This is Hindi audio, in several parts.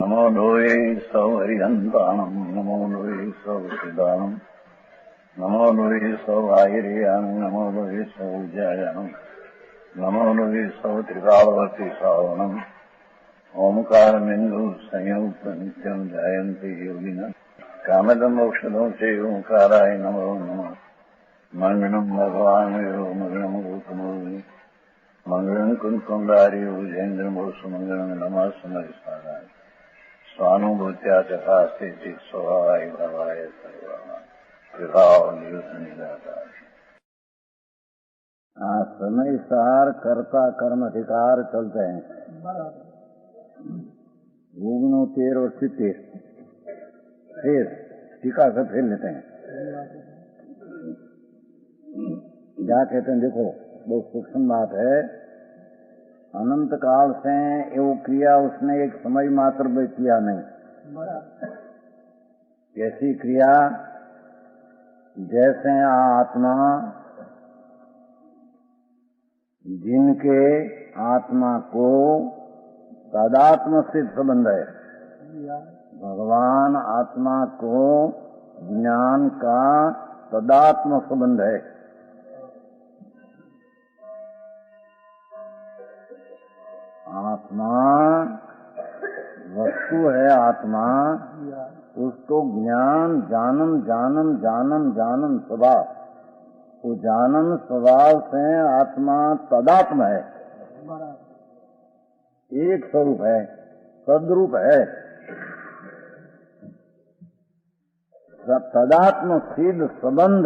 नमो लोये सौहरिहन्ताणम् नमो लोये सौहृदानम् नमो लोये सौभागिर्यानम् नमो लोये सौजायानम् नमो लोये सौत्रिकावती सावनम् ओंकारमिन्दु संयुक्त नित्यम् जायन्ति योगिनः कामदम् मोक्षदम् च ओंकाराय नमो नमः मङ्गलम् भगवान् वीरो मङ्गलम् रूपमोहि मङ्गलम् कुन्कुण्डारि भुजेन्द्रमोसु मङ्गलम् नमः समरिसाराय स्वानुभूत्या तथास्ते स्वभावाय भवाय समय सार कर्ता कर्म अधिकार चलते हैं। 13 और 70 फिर टीका से फिर लेते हैं। क्या कहते हैं देखो, बहुत सूक्ष्म बात है। अनंत काल से वो क्रिया उसने एक समय मात्र में किया नहीं। कैसी क्रिया? जैसे आत्मा, जिनके आत्मा को तदात्म से संबंध है, भगवान आत्मा को ज्ञान का तदात्म संबंध है। आत्मा वस्तु है, आत्मा उसको ज्ञान जानन जानन जानन जानन स्वभाव, वो जानन स्वभाव से आत्मा तदात्म है, एक स्वरूप है, सद्रूप है। तदात्म सिद्ध संबंध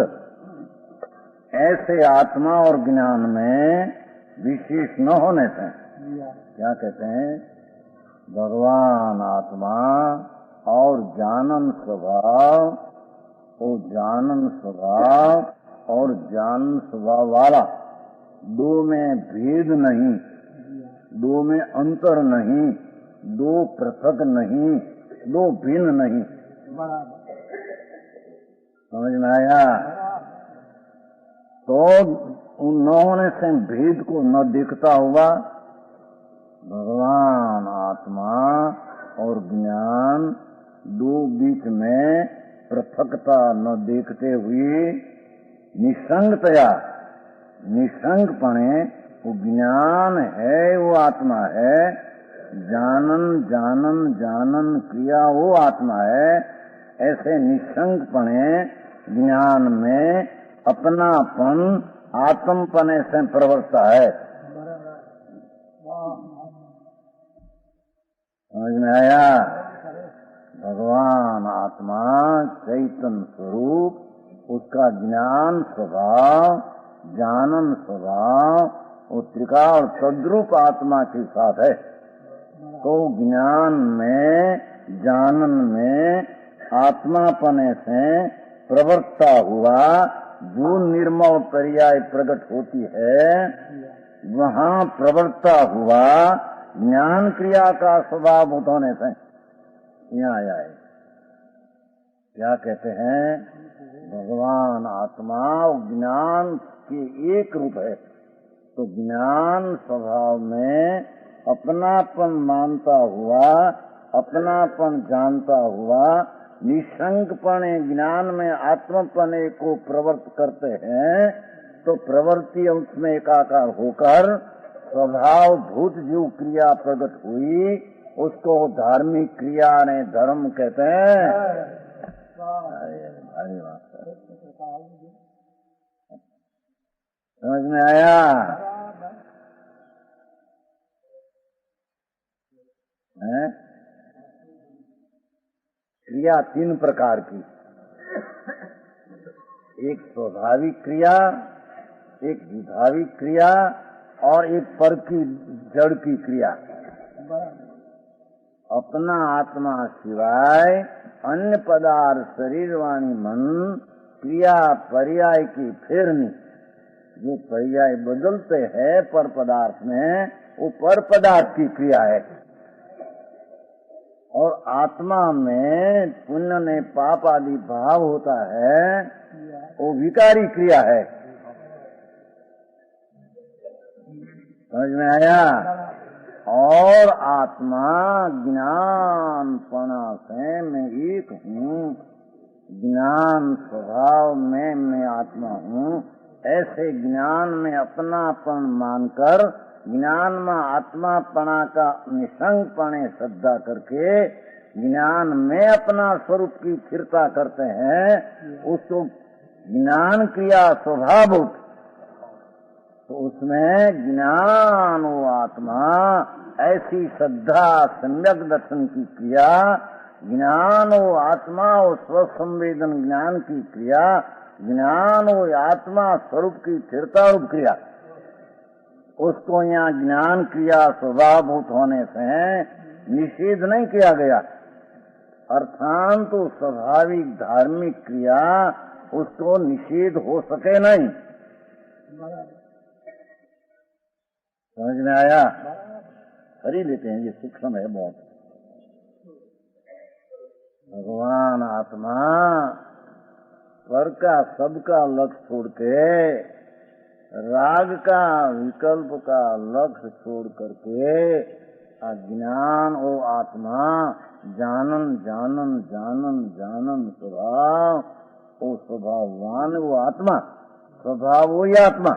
ऐसे आत्मा और ज्ञान में विशेष न होने से क्या कहते हैं? भगवान आत्मा और जानन स्वभाव, वो जानन स्वभाव और जानन स्वभाव वाला दो में भेद नहीं, दो में अंतर नहीं, दो पृथक नहीं, दो भिन्न नहीं। समझ में आया? तो उन न होने से भेद को न देखता हुआ भगवान आत्मा और ज्ञान दो बीच में पृथकता न देखते हुए निसंगतया, निसंगपणे वो ज्ञान है, वो आत्मा है, जानन जानन जानन क्रिया वो आत्मा है, ऐसे निसंगपणे ज्ञान में अपनापन आत्मपने से प्रवर्तता है। समझ में आया? भगवान आत्मा चैतन्य स्वरूप, उसका ज्ञान स्वभाव, जानन स्वभाव वो त्रिका और तद्रूप आत्मा के साथ है। तो ज्ञान में, जानन में आत्मापने से प्रवर्तता हुआ जो निर्मल पर्याय प्रकट होती है, वहाँ प्रवर्तता हुआ ज्ञान क्रिया का स्वभाव होने से यहाँ आया है। क्या कहते हैं? भगवान आत्मा ज्ञान के एक रूप है। तो ज्ञान स्वभाव में अपनापन मानता हुआ, अपनापन जानता हुआ, निसंगपणे ज्ञान में आत्मपने को प्रवृत्त करते हैं। तो प्रवृत्ति उसमें एकाकार होकर स्वभाव भूत जो क्रिया प्रकट हुई उसको धार्मिक क्रिया ने धर्म कहते हैं। समझ में आया? है? क्रिया 3 प्रकार की, एक स्वाभाविक क्रिया, एक विधाविक क्रिया और एक पर की जड़ की क्रिया। अपना आत्मा सिवाय अन्य पदार्थ शरीर वाणी मन क्रिया पर्याय की फेरनी, जो पर्याय बदलते हैं पर पदार्थ में, वो पर पदार्थ की क्रिया है। और आत्मा में पुण्य ने पाप आदि भाव होता है, वो विकारी क्रिया है। समझ में आया? और और आत्मा ज्ञान पणा से मैं एक हूँ, ज्ञान स्वभाव में मैं आत्मा हूँ, ऐसे ज्ञान में अपनापन मानकर ज्ञान में आत्मापना का निसंगपणे श्रद्धा करके ज्ञान में अपना स्वरूप की स्थिरता करते हैं, उसको ज्ञान क्रिया स्वभाव, तो उसमें ज्ञान वो आत्मा ऐसी श्रद्धा सम्यक दर्शन की क्रिया, ज्ञान वो आत्मा वो स्वसंवेदन ज्ञान की क्रिया, ज्ञान वो आत्मा स्वरूप की स्थिरता रूप क्रिया, उसको यहाँ ज्ञान क्रिया स्वभावभूत होने से निषेध नहीं किया गया। अर्थात तो स्वाभाविक धार्मिक क्रिया उसको निषेध हो सके नहीं। समझ में आया? कर ही लेते हैं, ये सूक्ष्म है बहुत। भगवान आत्मा पर का सबका लक्ष्य छोड़ के, राग का विकल्प का लक्ष्य छोड़ करके अज्ञान ओ आत्मा जानन जानन जानन जानन स्वभाव, ओ स्वभाववान वो आत्मा, स्वभाव वही आत्मा,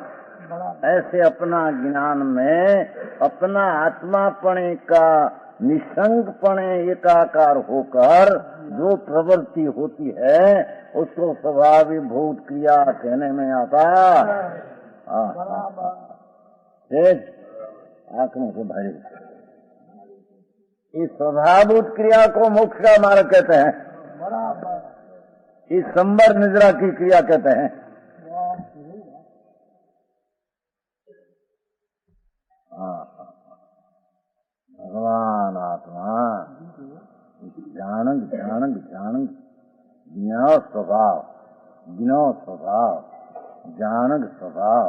ऐसे अपना ज्ञान में अपना आत्मापणे का निसंगपणे एकाकार होकर जो प्रवृत्ति होती है उसको स्वाभाविक क्रिया कहने में आता। आंखों से भरे इस स्वभावभूत क्रिया को मोक्ष का मार्ग कहते हैं, इस संबर निद्रा की क्रिया कहते हैं। भगवान आत्मा ज्ञान ज्ञान ज्ञान ज्ञा स्वभाव, ज्ञो स्वभाव, ज्ञान स्वभाव,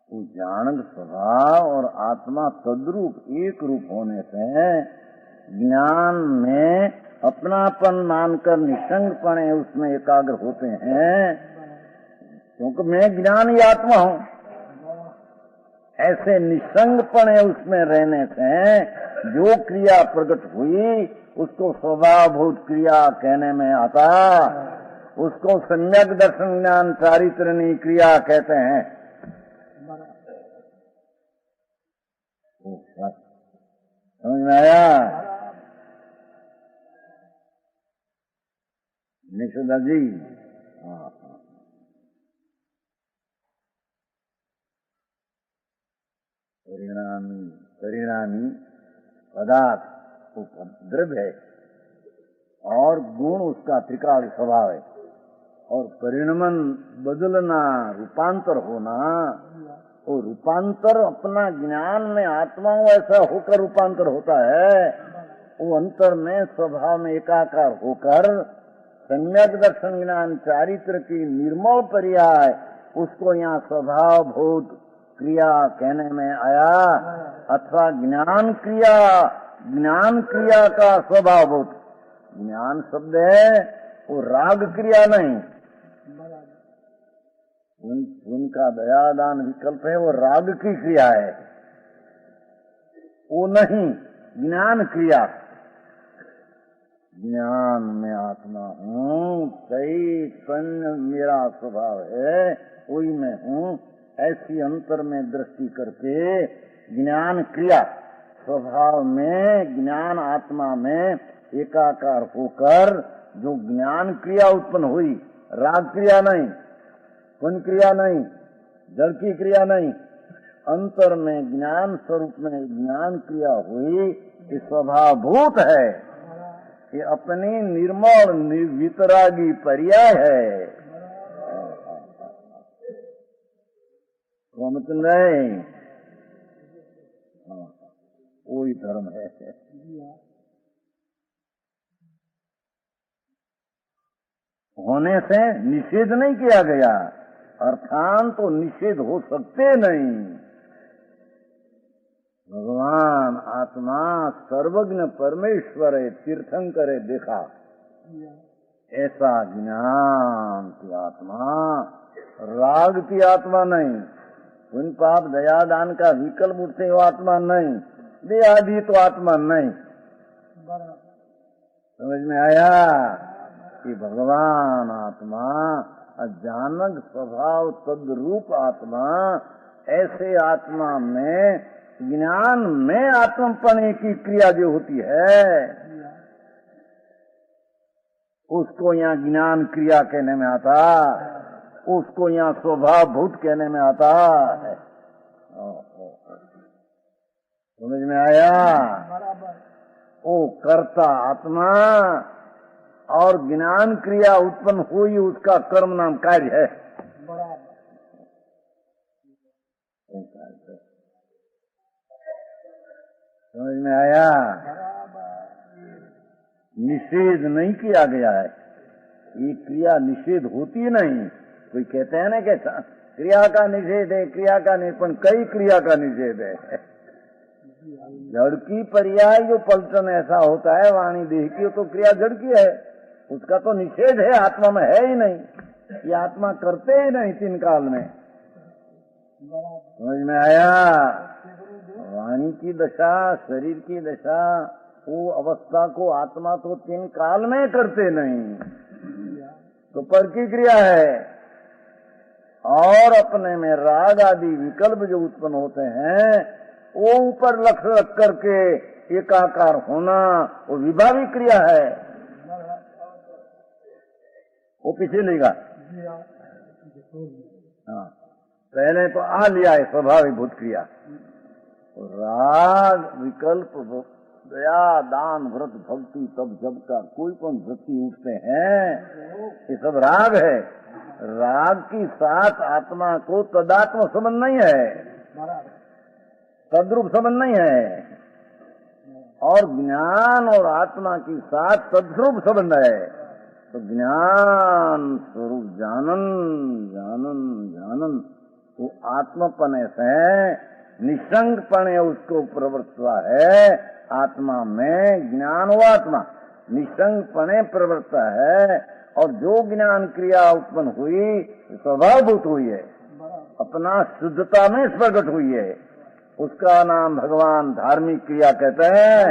वो ज्ञान स्वभाव और आत्मा तद्रूप एक रूप होने से ज्ञान में अपनापन मानकर निसंगपणे उसमें एकाग्र होते हैं, क्योंकि मैं ज्ञान ही आत्मा हूँ। ऐसे निसंगपणे उसमें रहने से जो क्रिया प्रकट हुई उसको स्वभावभूत क्रिया कहने में आता, उसको सम्यक दर्शन ज्ञान चारित्रणी क्रिया कहते हैं। समझ में आया? निषुदा जी, परिणामी पदार्थ द्रव्य है और गुण उसका त्रिकाल स्वभाव है, और परिणमन बदलना रूपांतर होना, वो रूपांतर अपना ज्ञान में आत्माओं ऐसा होकर रूपांतर होता है, वो अंतर में स्वभाव में एकाकार होकर सम्यक दर्शन ज्ञान चारित्र की निर्मल पर्याय उसको यहाँ स्वभाव भूत क्रिया कहने में आया, अथवा ज्ञान क्रिया का स्वभाव भूत। ज्ञान शब्द है वो राग क्रिया नहीं, उनका दयादान विकल्प है, वो राग की क्रिया है, वो नहीं ज्ञान क्रिया। ज्ञान में आत्मा हूँ, चैतन्य मेरा स्वभाव है, वही मैं हूँ, ऐसी अंतर में दृष्टि करके ज्ञान क्रिया स्वभाव में ज्ञान आत्मा में एकाकार होकर जो ज्ञान क्रिया उत्पन्न हुई, राग क्रिया नहीं, पुण्य क्रिया नहीं, जड़ की क्रिया नहीं, अंतर में ज्ञान स्वरूप में ज्ञान क्रिया हुई, ये स्वभावभूत है, ये अपनी निर्मल वितरागी पर्याय है। मतलब नहीं, वही धर्म है। होने से निषेध नहीं किया गया, अर्थात तो निषेध हो सकते नहीं। भगवान आत्मा सर्वज्ञ परमेश्वर है, तीर्थंकर है, देखा ऐसा ज्ञान की आत्मा, राग की आत्मा नहीं, पुण्य पाप दया दान का विकल्प उठते वो आत्मा नहीं, देहादि तो आत्मा नहीं। समझ में आया कि भगवान आत्मा अचानक स्वभाव तद्रूप आत्मा, ऐसे आत्मा में ज्ञान में आत्मपने की क्रिया जो होती है उसको यहाँ ज्ञान क्रिया कहने में आता, उसको यहाँ स्वभाव भूत कहने में आता है। समझ में आया? वो कर्ता आत्मा और ज्ञान क्रिया उत्पन्न हुई, उसका कर्म नाम कार्य है। समझ में आया? निषेध नहीं किया गया है, ये क्रिया निषेध होती नहीं। कोई कहते हैं ना कि क्रिया का निषेध है, क्रिया का निषेध, कई क्रिया का निषेध है। जड़ की पर्याय जो पलटन ऐसा होता है वाणी देह की, तो क्रिया जड़ की है, उसका तो निषेध है, आत्मा में है ही नहीं। ये आत्मा करते ही नहीं तीन काल में। समझ में आया? वाणी की दशा, शरीर की दशा, वो अवस्था को आत्मा तो तीन काल में करते नहीं, तो पर की क्रिया है। और अपने में राग आदि विकल्प जो उत्पन्न होते हैं वो ऊपर लक्ष्य रख करके एकाकार होना, वो विभावी क्रिया है, वो पीछे लेगा। हाँ, पहले तो आ लिया है स्वाभाविक भूत क्रिया। राग विकल्प दया दान व्रत भक्ति तब जब का कोई पण वृत्ति उठते हैं, ये सब राग है। राग की साथ आत्मा को तदात्म संबंध नहीं है, तद्रूप संबंध नहीं है, और ज्ञान और आत्मा की साथ तद्रूप संबंध है। तो ज्ञान स्वरूप जानन जानन जानन वो आत्मपने से निशंकपने उसको प्रवृत्ता है। आत्मा में ज्ञान वो आत्मा निशंकपने प्रवृत्ता है, और जो ज्ञान क्रिया उत्पन्न हुई स्वभावभूत हुई है, अपना शुद्धता में प्रकट हुई है, उसका नाम भगवान धार्मिक क्रिया कहते हैं।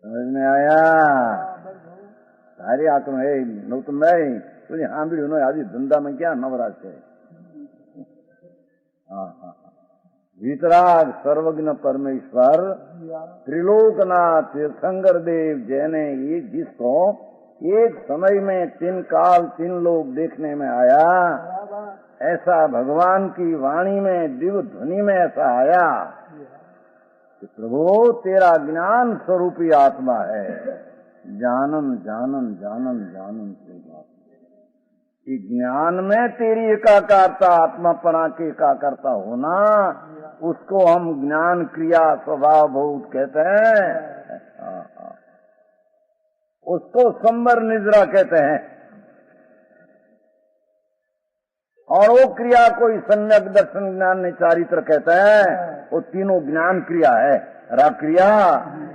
समझ में आया? सारी आत्मा है न तुम नहीं तुझे हांबी हो आदि धंधा में क्या नवराज है। वितराग सर्वज्ञ परमेश्वर त्रिलोकनाथ तीर्थंकर देव जैने ये जिसको एक समय में तीन काल तीन लोग देखने में आया, ऐसा भगवान की वाणी में दिव्य ध्वनि में ऐसा आया कि प्रभु तेरा ज्ञान स्वरूपी आत्मा है। जानन जानन जानन जानन कि ज्ञान में तेरी एकाकारता, आत्मापना की एकाकारता होना, उसको हम ज्ञान क्रिया स्वभाव भूत कहते हैं। उसको संबर निद्रा कहते हैं। और वो क्रिया कोई सम्यक दर्शन ज्ञान ने चारित्र कहते हैं। वो तीनों ज्ञान क्रिया है, राग क्रिया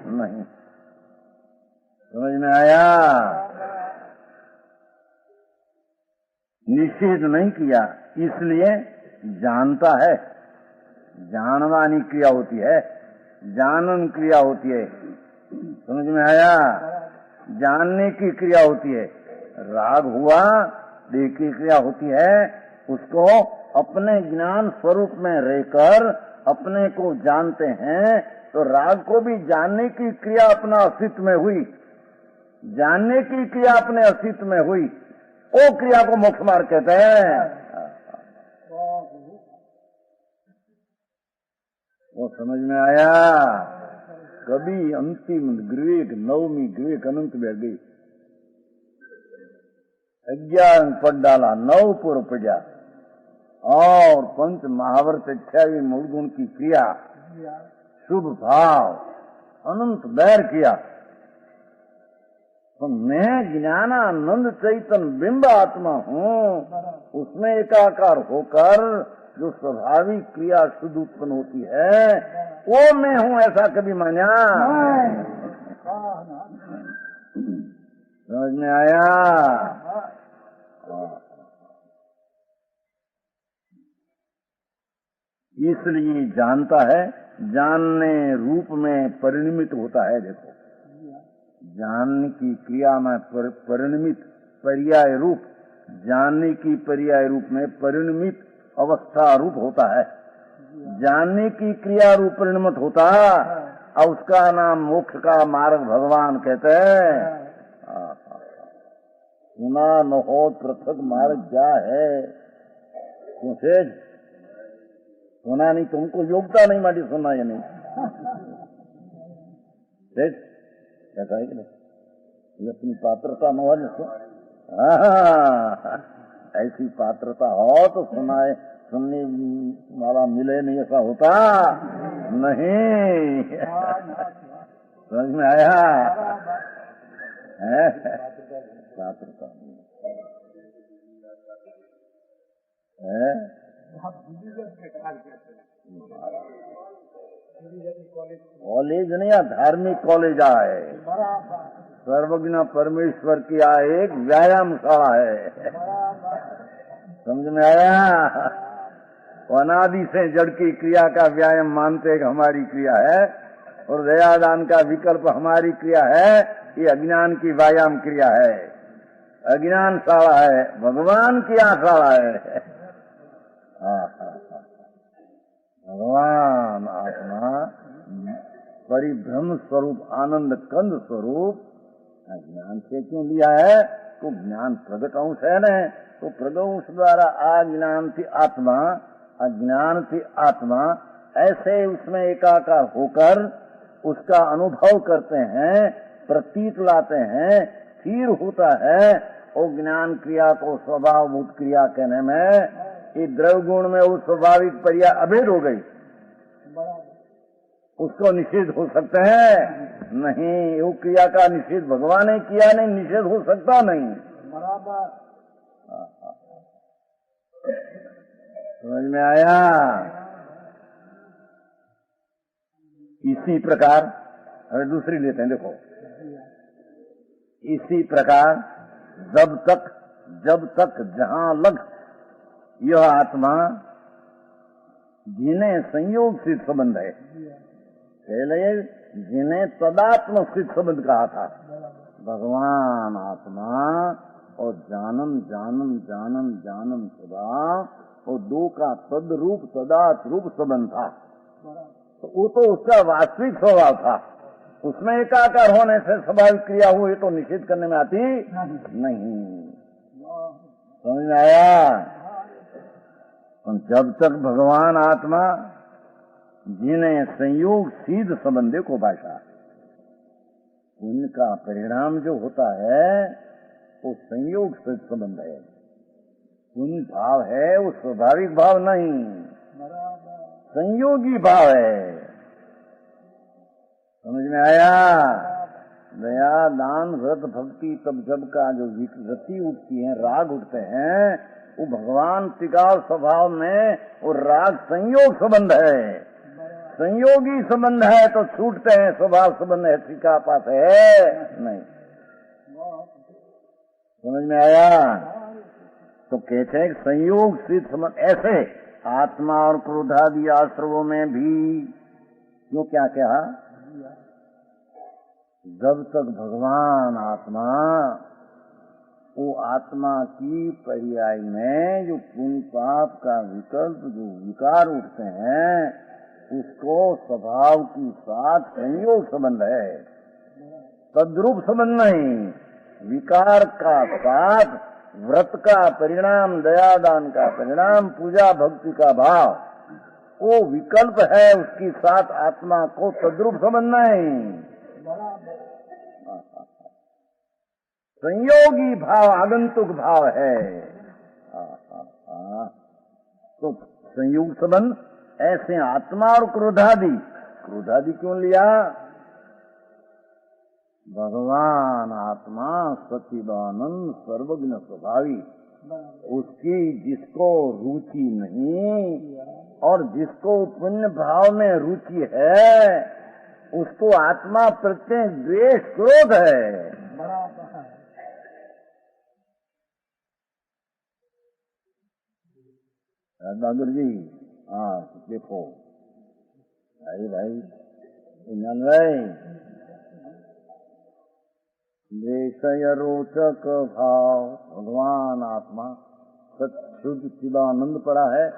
नहीं। समझ में आया? निषेध नहीं किया, इसलिए जानता है। जानवानी क्रिया होती है, जानन क्रिया होती है। समझ में आया? जानने की क्रिया होती है। राग हुआ, देह की क्रिया होती है, उसको अपने ज्ञान स्वरूप में रहकर अपने को जानते हैं। तो राग को भी जानने की क्रिया अपना अस्तित्व में हुई, जानने की क्रिया अपने अस्तित्व में हुई, वो क्रिया को मोक्ष मार्ग कहते हैं। वो समझ में आया? कभी अंतिम ग्रीक नवमी ग्रीक अनंत बैठ गई, 11 पद डाला, 9 पूर्व पड़ा, और पंच महावर्त 28 मूल गुण की क्रिया, शुभ भाव अनंत बैर किया। तो मैं ज्ञानानंद चैतन्य बिंब आत्मा हूँ, उसमें एकाकार होकर जो स्वाभाविक क्रिया शुद्ध उत्पन्न होती है वो मैं हूँ, ऐसा कभी माना? समझ में आया? इसलिए जानता है, जानने रूप में परिणमित होता है। देखो, जानने की क्रिया में परिणमित पर्याय रूप, जानने की पर्याय रूप में परिणमित अवस्था रूप होता है। जानने की क्रिया रूप परिणमित होता और उसका नाम मोक्ष का मार्ग भगवान कहते हैं। सुना न हो पृथक मार्ग क्या है? क्यों सेठ सुना नहीं? तुमको योग्यता नहीं माटी सुनना या नहीं? सेठ ऐसा है कि नहीं? ये अपनी पात्रता न हो जिसको, ऐसी पात्रता हो तो सुनाए, सुनने वाला मिले नहीं, ऐसा होता नहीं। समझ में आया? पात्रता है। कॉलेज नहीं, धार्मिक कॉलेज आए, सर्वज्ञ परमेश्वर की एक व्यायामशाला है। समझ में आया? अनादि से जड़ की क्रिया का व्यायाम मानते कि हमारी क्रिया है, और दयादान का विकल्प हमारी क्रिया है। ये अज्ञान की व्यायाम क्रिया है, अज्ञान शाला है, भगवान की शाला है। भगवान आत्मा परिभ्रम स्वरूप, आनंद कंद स्वरूप ज्ञान से क्यों लिया है? तो ज्ञान प्रगट अंश है न, तो प्रगट अंश द्वारा अज्ञान थी आत्मा, अज्ञान थी आत्मा, ऐसे उसमें एकाकार होकर उसका अनुभव करते हैं, प्रतीत लाते हैं, फिर होता है। और ज्ञान क्रिया को स्वभावभूत क्रिया कहने में ये द्रव्य गुण में वो स्वाभाविक पर्या अभेद हो गई, उसको निषेध हो सकते हैं नहीं। वो क्रिया का निषेध भगवान ने किया नहीं, निषेध हो सकता नहीं। बराबर समझ में आया? इसी प्रकार अरे दूसरी लेते हैं, देखो, इसी प्रकार जब तक जहां लग यह आत्मा जिन्हें संयोग सिद्ध संबंध है, पहले जिन्हें तदात्म सिद्ध संबंध कहा था, भगवान आत्मा और जानम जानम जानम जानम सदा, और दो का तद रूप तदात रूप संबंध था। तो वो तो उसका वास्तविक स्वभाव था, उसमें एकाकार होने से स्वाभाविक क्रिया हुई तो निषेध करने में आती नहीं। समझ में आया? जब तक भगवान आत्मा जिन्हें संयोग सिद्ध संबंधे को भाषा, उनका परिणाम जो होता है वो संयोग सिद्ध संबंध है, उन भाव है, वो स्वाभाविक भाव नहीं, संयोगी भाव है। समझ में आया? दया दान व्रत भक्ति तब जब का जो रति उठती है, राग उठते हैं, वो भगवान टिकाव स्वभाव में वो राग संयोग संबंध है, संयोगी संबंध है तो छूटते हैं, स्वभाव संबंध है टिका पास है नहीं। समझ में आया? तो कहते हैं संयोग सिद्ध संबंध ऐसे आत्मा और क्रोधादि आश्रवों में भी क्यों क्या कहा? जब तक भगवान आत्मा, वो आत्मा की पर्याय में जो पुण्य पाप का विकल्प जो विकार उठते हैं, उसको स्वभाव के साथ संयोग संबंध है, तद्रूप संबंध नहीं। विकार का साथ व्रत का परिणाम, दयादान का परिणाम, पूजा भक्ति का भाव, वो विकल्प है, उसके साथ आत्मा को तद्रूप संबंध नहीं। संयोगी भाव आगंतुक भाव है। तो संयोग संबंध ऐसे आत्मा और क्रोधादि, क्रोधादि क्यों लिया? भगवान आत्मा सच्चिदानंद सर्वज्ञ स्वभावी, उसकी जिसको रुचि नहीं और जिसको पुण्य भाव में रुचि है, उसको आत्मा प्रत्यय द्वेष क्रोध है। बहादुर जी, हाँ देखो भाई भाई भाई विषय रोचक भाव भगवान आत्मा सत्शुद्ध चिदानंद पड़ा है।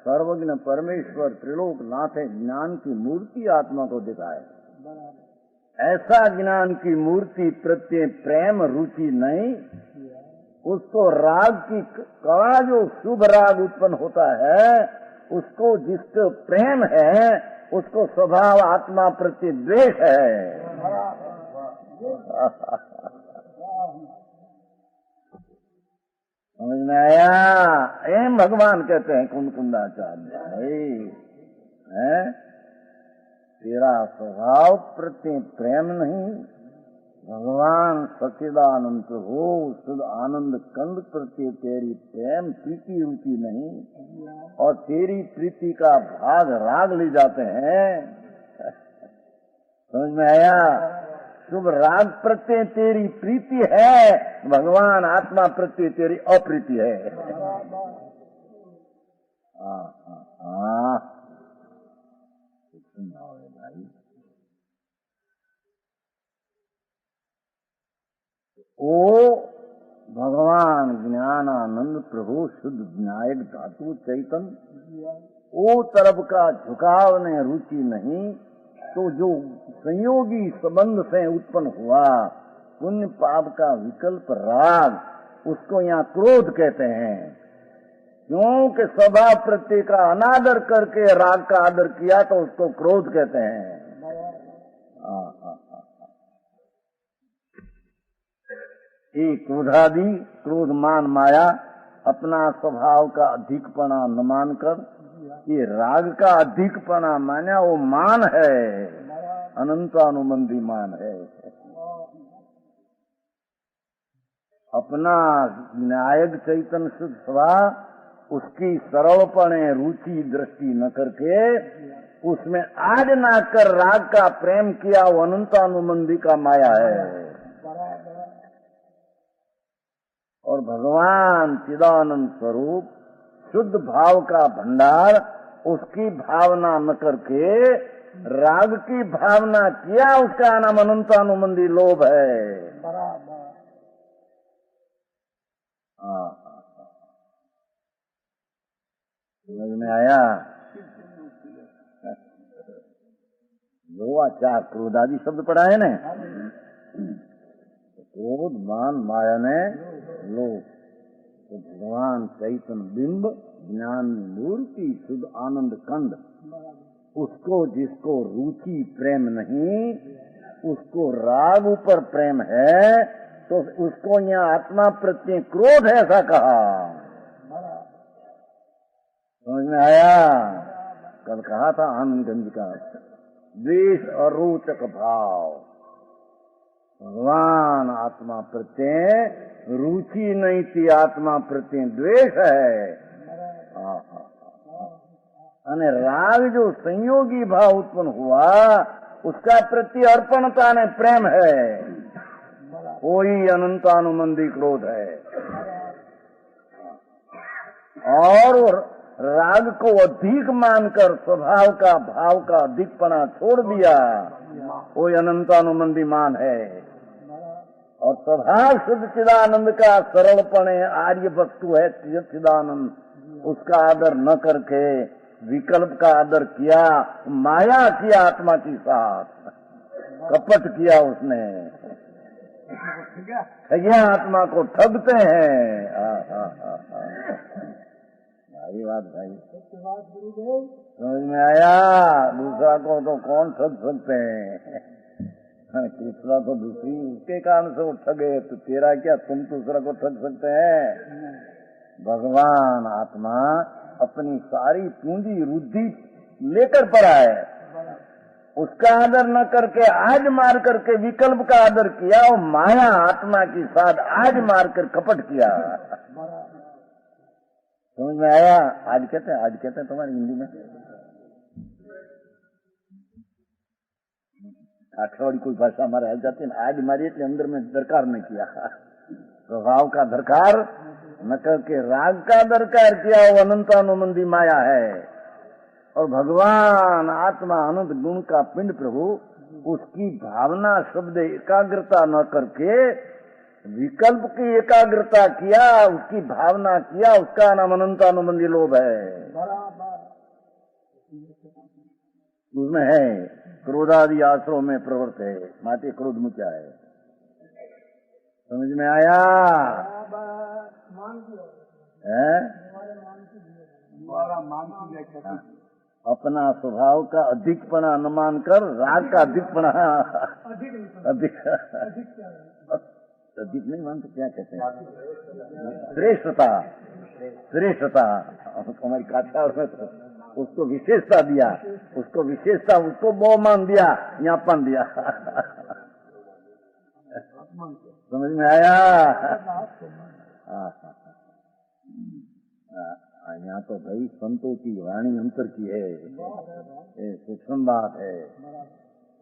सर्वज्ञ परमेश्वर त्रिलोक नाथ ज्ञान की मूर्ति आत्मा को दिखाए। ऐसा ज्ञान की मूर्ति प्रत्यय प्रेम रुचि नहीं, उसको राग की कला जो शुभ राग उत्पन्न होता है उसको जिसको प्रेम है उसको स्वभाव आत्मा प्रति द्वेष है। समझ में आया? एम भगवान कहते हैं कुंदकुंदाचार्य है, तेरा स्वभाव प्रति प्रेम नहीं, भगवान सच्चिदानंद हो शुद्ध आनंद कंद प्रति तेरी प्रेम प्रीति रुचि नहीं, और तेरी प्रीति का भाग राग ले जाते हैं। समझ में आया? शुभ राग प्रत्यय तेरी प्रीति है, भगवान आत्मा प्रत्यय तेरी अप्रीति है। भाई ओ भगवान ज्ञानानंद प्रभु शुद्ध विनायक धातु चैतन्य, ओ तरफ का झुकाव ने रुचि नहीं, तो जो संयोगी संबंध से उत्पन्न हुआ पुण्य पाप का विकल्प राग, उसको यहाँ क्रोध कहते हैं। क्योंकि स्वभाव प्रत्यय का अनादर करके राग का आदर किया तो उसको क्रोध कहते हैं। एक क्रोधादि क्रोध मान माया अपना स्वभाव का अधिकपना न मानकर ये राग का अधिकपना माना, वो मान है, अनंतानुबंधी मान है। अपना विनायक चैतन्य शुद्ध स्वभाव उसकी सरलपणे रुचि दृष्टि न करके उसमें आज ना कर राग का प्रेम किया, वो अनंतानुबंधी का माया है। और भगवान चिदानंद स्वरूप शुद्ध भाव का भंडार, उसकी भावना न करके राग की भावना किया, उसका नाम अनंतानुबंधी लोभ है। समझ में आया? दो चार क्रोधादि शब्द पढ़ा है ना, क्रोध मान माया ने लोभ, तो भगवान चैतन्य बिंब ज्ञान मूर्ति शुद्ध आनंद कंद, उसको जिसको रुचि प्रेम नहीं, उसको राग ऊपर प्रेम है, तो उसको यहाँ आत्मा प्रत्यय क्रोध है, ऐसा कहा। समझ में आया? कल कहा था आनंदगंज का द्वेष और रोचक भाव, भगवान आत्मा प्रत्यय रुचि नहीं थी, आत्मा प्रत्यय द्वेष है। अने राग जो संयोगी भाव उत्पन्न हुआ उसका प्रति अर्पणता ने प्रेम है, वही अनंतानुबंधी क्रोध है। और राग को अधिक मानकर स्वभाव का भाव का अधिकपना छोड़ दिया, वही अनंतानुबंधी मान है। और स्वभाव शुद्ध चिदानंद का सरलपणे आर्य वस्तु है चिदानंद, उसका आदर न करके विकल्प का आदर किया, माया किया आत्मा के साथ, कपट किया उसने, ठगिया आत्मा को ठगते हैं। भाई बात भाई समझ में आया? दूसरा को तो कौन ठग सकते हैं? दूसरा तो दूसरी उसके कारण से वो ठगे, तो तेरा क्या, तुम दूसरा को ठग सकते हैं? भगवान आत्मा अपनी सारी पूंजी रुद्धि लेकर पड़ा है, उसका आदर न करके आज मार करके विकल्प का आदर किया, और माया आत्मा के साथ आज मार कर कपट किया। समझ में आया? आज कहते हैं तुम्हारी हिंदी में काठियावाड़ी कोई भाषा हमारे आ जाती है ना, आज मारी એટલે अंदर में दरकार नहीं किया, स्वभाव का दरकार न करके राग का दरकार किया, वो अनंतानुबंधी माया है। और भगवान आत्मा अनंत गुण का पिंड प्रभु उसकी भावना शब्द एकाग्रता न करके विकल्प की एकाग्रता किया, उसकी भावना किया, उसका नाम अनंतानुबंधी लोभ है। उसमें है क्रोधादि आश्रव में प्रवृत्त है, माते क्रोध मुचा है। समझ में आया? अपना स्वभाव का अधिकपना न मानकर राग का अधिकपना अधिक नहीं मानते, क्या कहते हैं, श्रेष्ठता, श्रेष्ठता हमारी काठियावाड़ में तो उसको विशेषता दिया, उसको विशेषता, उसको मोह मान दिया, यापन दिया। समझ में आया? यहाँ तो भाई संतों की वाणी अंतर की है, ये सूक्ष्म बात है।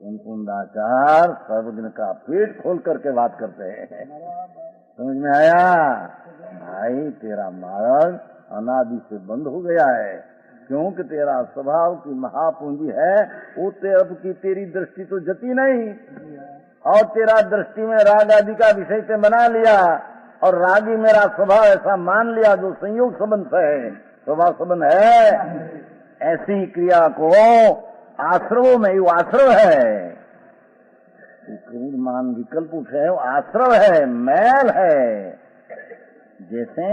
कुंदाचार सर्वज्ञ का पेट खोल करके बात करते हैं। समझ में आया? भाई तेरा मार्ग अनादि से बंद हो गया है, क्योंकि तेरा स्वभाव की महापूंजी है, वो अब की तेरी दृष्टि तो जती नहीं, और तेरा दृष्टि में राग आदि का विषय से बना लिया, और रागी मेरा स्वभाव ऐसा मान लिया जो संयोग संबंध है, स्वभाव संबंध है। ऐसी क्रिया को आश्रव में, वो आश्रव है, क्रोध मान विकल्प है, वो आश्रव है, मैल है। जैसे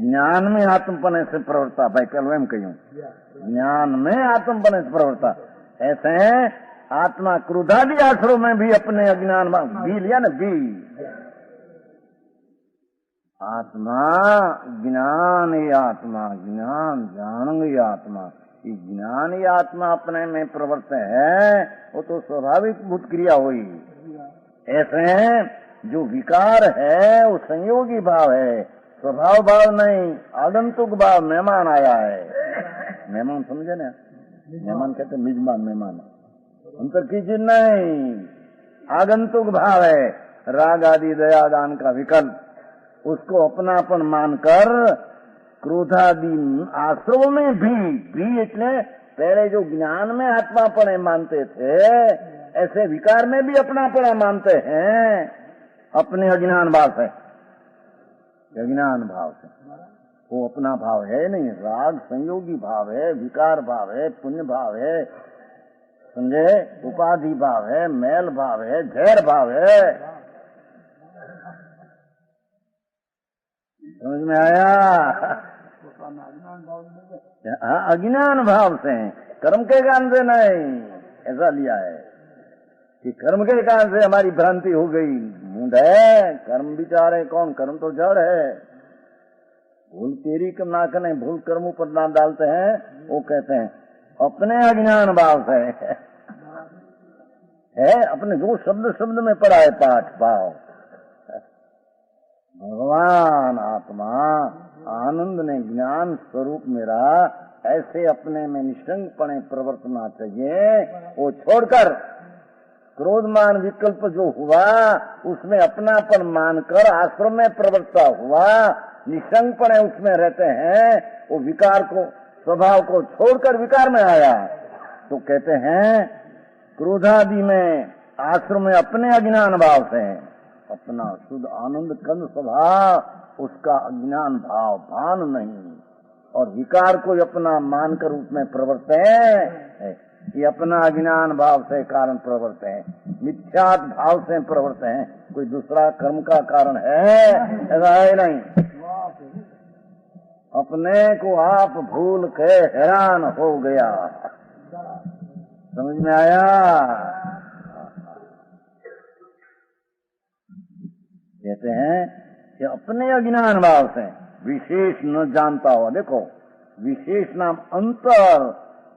ज्ञान में आत्मपने से प्रवृत्ता, भाई कल मैं कहूं ज्ञान में आत्मपने से प्रवृत्ता, ऐसे आत्मा क्रोधादि आश्रव में भी अपने अज्ञान बी लिया ना, बी आत्मा ज्ञान ही आत्मा, ज्ञान जानंग आत्मा, ज्ञान ही आत्मा अपने में प्रवृत्त है, वो तो स्वाभाविक भूत क्रिया हुई। ऐसे जो विकार है वो संयोगी भाव है, स्वभाव भाव नहीं, आगंतुक भाव। मेहमान आया है, मेहमान समझे ना, मेहमान कहते मिजमान, मेहमान अंतर की चीज नहीं, आगंतुक भाव है, राग आदि दया दान का विकल्प, उसको अपनापन मानकर क्रोधादि आश्रव में भी इतने पहले जो ज्ञान में आत्मापन मानते थे, ऐसे विकार में भी अपनापन मानते हैं, अपने अज्ञान भाव से, अज्ञान भाव से। वो अपना भाव है नहीं, राग संयोगी भाव है, विकार भाव है, पुण्य भाव है, समझे, उपाधि भाव है, मैल भाव है, झैर भाव है। समझ में आया? हाँ, अज्ञान भाव से, कर्म के कारण से नहीं। ऐसा लिया है कि कर्म के कारण से हमारी भ्रांति हो गई, मूड है, कर्म विचार है, कौन कर्म तो जड़ है, भूल तेरी कम ना करें, भूल कर्मों पर ना डालते हैं, वो कहते हैं अपने अज्ञान भाव से है, अपने जो शब्द में पड़ा है पाठ भाव। भगवान आत्मा आनंद ने ज्ञान स्वरूप मेरा ऐसे अपने में निष्कंपणे प्रवर्तना चाहिए, वो छोड़कर क्रोधमान विकल्प जो हुआ उसमें अपनापन मानकर आश्रम में प्रवृत्ता हुआ, निशंकपणे उसमें रहते हैं, वो विकार को, स्वभाव को छोड़कर विकार में आया, तो कहते हैं क्रोधादि में आश्रम में अपने अज्ञान भाव से अपना शुद्ध आनंद कंद स्वभाव, उसका अज्ञान भाव भान नहीं, और विकार को अपना मानकर उसमें प्रवृत्त है, ये अपना अज्ञान भाव से कारण प्रवृत्त है, मिथ्यात भाव से प्रवृत्त है, कोई दूसरा कर्म का कारण है ऐसा है नहीं। अपने को आप भूल के हैरान हो गया। समझ में आया? कहते हैं कि अपने अज्ञान भाव से विशेष न जानता हो, देखो विशेष नाम अंतर,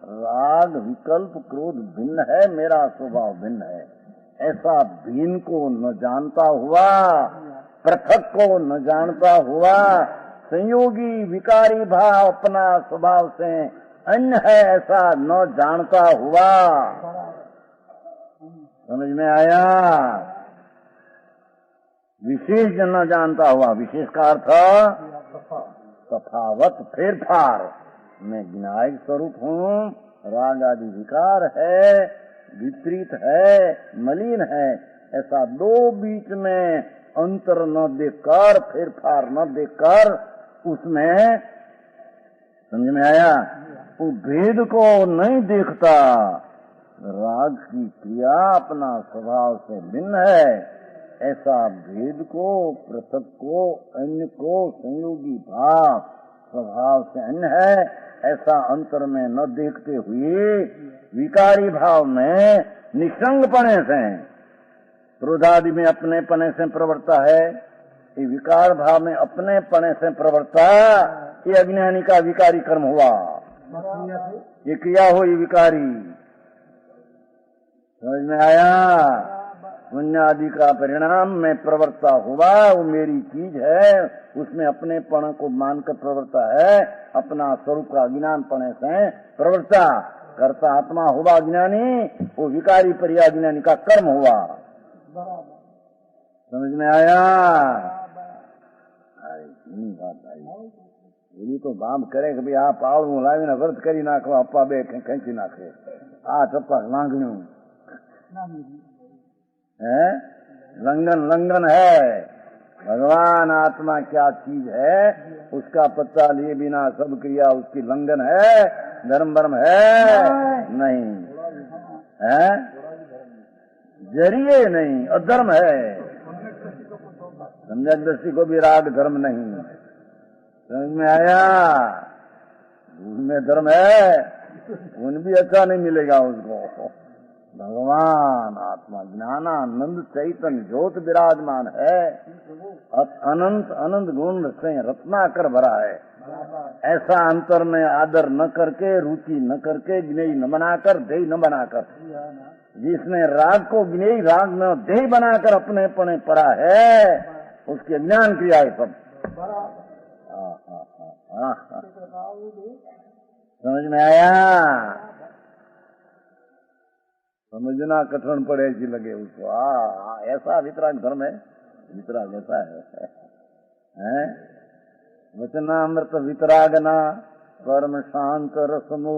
राग विकल्प क्रोध भिन्न है, मेरा स्वभाव भिन्न है, ऐसा भिन्न को न जानता हुआ, पृथक को न जानता हुआ, संयोगी विकारी भाव अपना स्वभाव से अन्य है ऐसा न जानता हुआ। समझ में आया? विशेष न जानता हुआ, विशेष का अर्थ तफावत, फेरफार। मैं विनायक स्वरूप हूँ, राग आदि विकार है, विपरीत है, मलिन है, ऐसा दो बीच में अंतर न देखकर, फेरफार न देखकर, उसमें समझ में आया, वो भेद को नहीं देखता। राग की क्रिया अपना स्वभाव से भिन्न है, ऐसा भेद को, पृथक को, अन्य को, संयोगी भाव स्वभाव से अन्य है, ऐसा अंतर में न देखते हुए विकारी भाव में निसंगपने से, क्रोधादि में अपने पने से प्रवृत्ता है, ये विकार भाव में अपने पने से प्रवृत्ता, ये अज्ञानी का विकारी कर्म हुआ, ये क्रिया हुई विकारी। समझ में आया? पुण्य आदि का परिणाम में प्रवृत्ता हुआ, वो मेरी चीज है, उसमें अपने पण को मानकर प्रवृत्ता है, अपना स्वरूप का अज्ञान पने से प्रवृत्ता करता आत्मा हुआ ज्ञानी, वो विकारी परिया ज्ञानी का कर्म हुआ। समझ में आया? बात आई पूरी तो बाम करे कि भाई आ पावड़ू लावीने व्रत करी नाखो, अपा बे खेंची नाखे, आ चप्पा लांगणू है, लंघन लंघन है। भगवान आत्मा क्या चीज है, उसका पता लिए बिना सब क्रिया उसकी लंघन है, धर्म भर्म है नहीं है, जरिए नहीं, अधर्म है। सम्यक दृष्टि को भी राग धर्म नहीं। समझ में आया? उनमें धर्म है, उन भी अच्छा नहीं मिलेगा उसको। भगवान आत्मा ज्ञानानंद चैतन्य ज्योत विराजमान है, अनंत अनंत गुण से रत्नाकर भरा है। ऐसा अंतर में आदर न करके, रुचि न करके, ज्ञेय न बनाकर, देह न बनाकर, जिसने राग को ज्ञेय राग में देह बनाकर अपने पने पड़ा है, उसकी अज्ञान क्रिया है सब। समझ में आया? समझना कठिन पड़े ऐसी लगे उसको। ऐसा वितराग धर्म है, वितराग ऐसा है? वचनामृत वितरागना कर्म शांत रसमो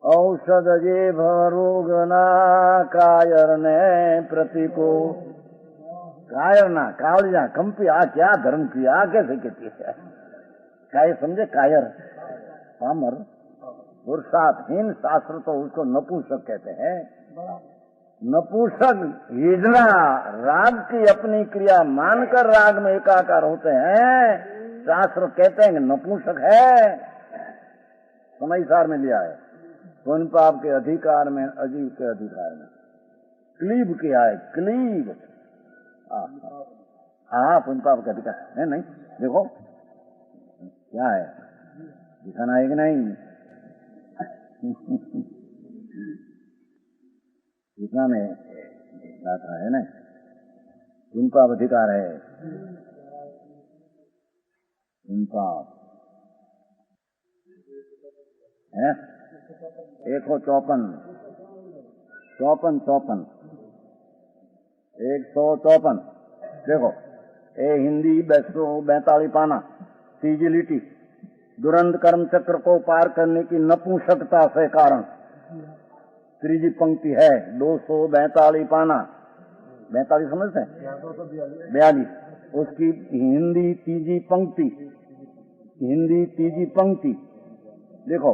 औषध जे भरोगना कायरने प्रतीको। कायरना कावड़िया कंपी, आ क्या धर्म की, आ कैसे कहती है? काय समझे? कायर पामर पुरुषार्थहीन, शास्त्र तो उसको नपुंसक कहते हैं। नपुंसक हिजड़ा राग की अपनी क्रिया मानकर राग में एकाकार होते हैं, शास्त्र कहते हैं कि नपुंसक है। समयसार में लिया है, पुण्य पाप के अधिकार में, अजीव के अधिकार में क्लीब किया है, क्लीब। हाँ, पुण्य पाप के अधिकार है नहीं। देखो क्या है, दिखाना है कि नहीं? इतना में आता है ना, उनका अधिकार है, उनका है 154 154। देखो ये हिंदी 242 पाना, तीजी लिटी, दुरंत कर्म चक्र को पार करने की नपुंसकता से कारण। त्रीजी पंक्ति है 242 पाना, 42 समझते हैं? 42, उसकी हिंदी तीजी पंक्ति देखो,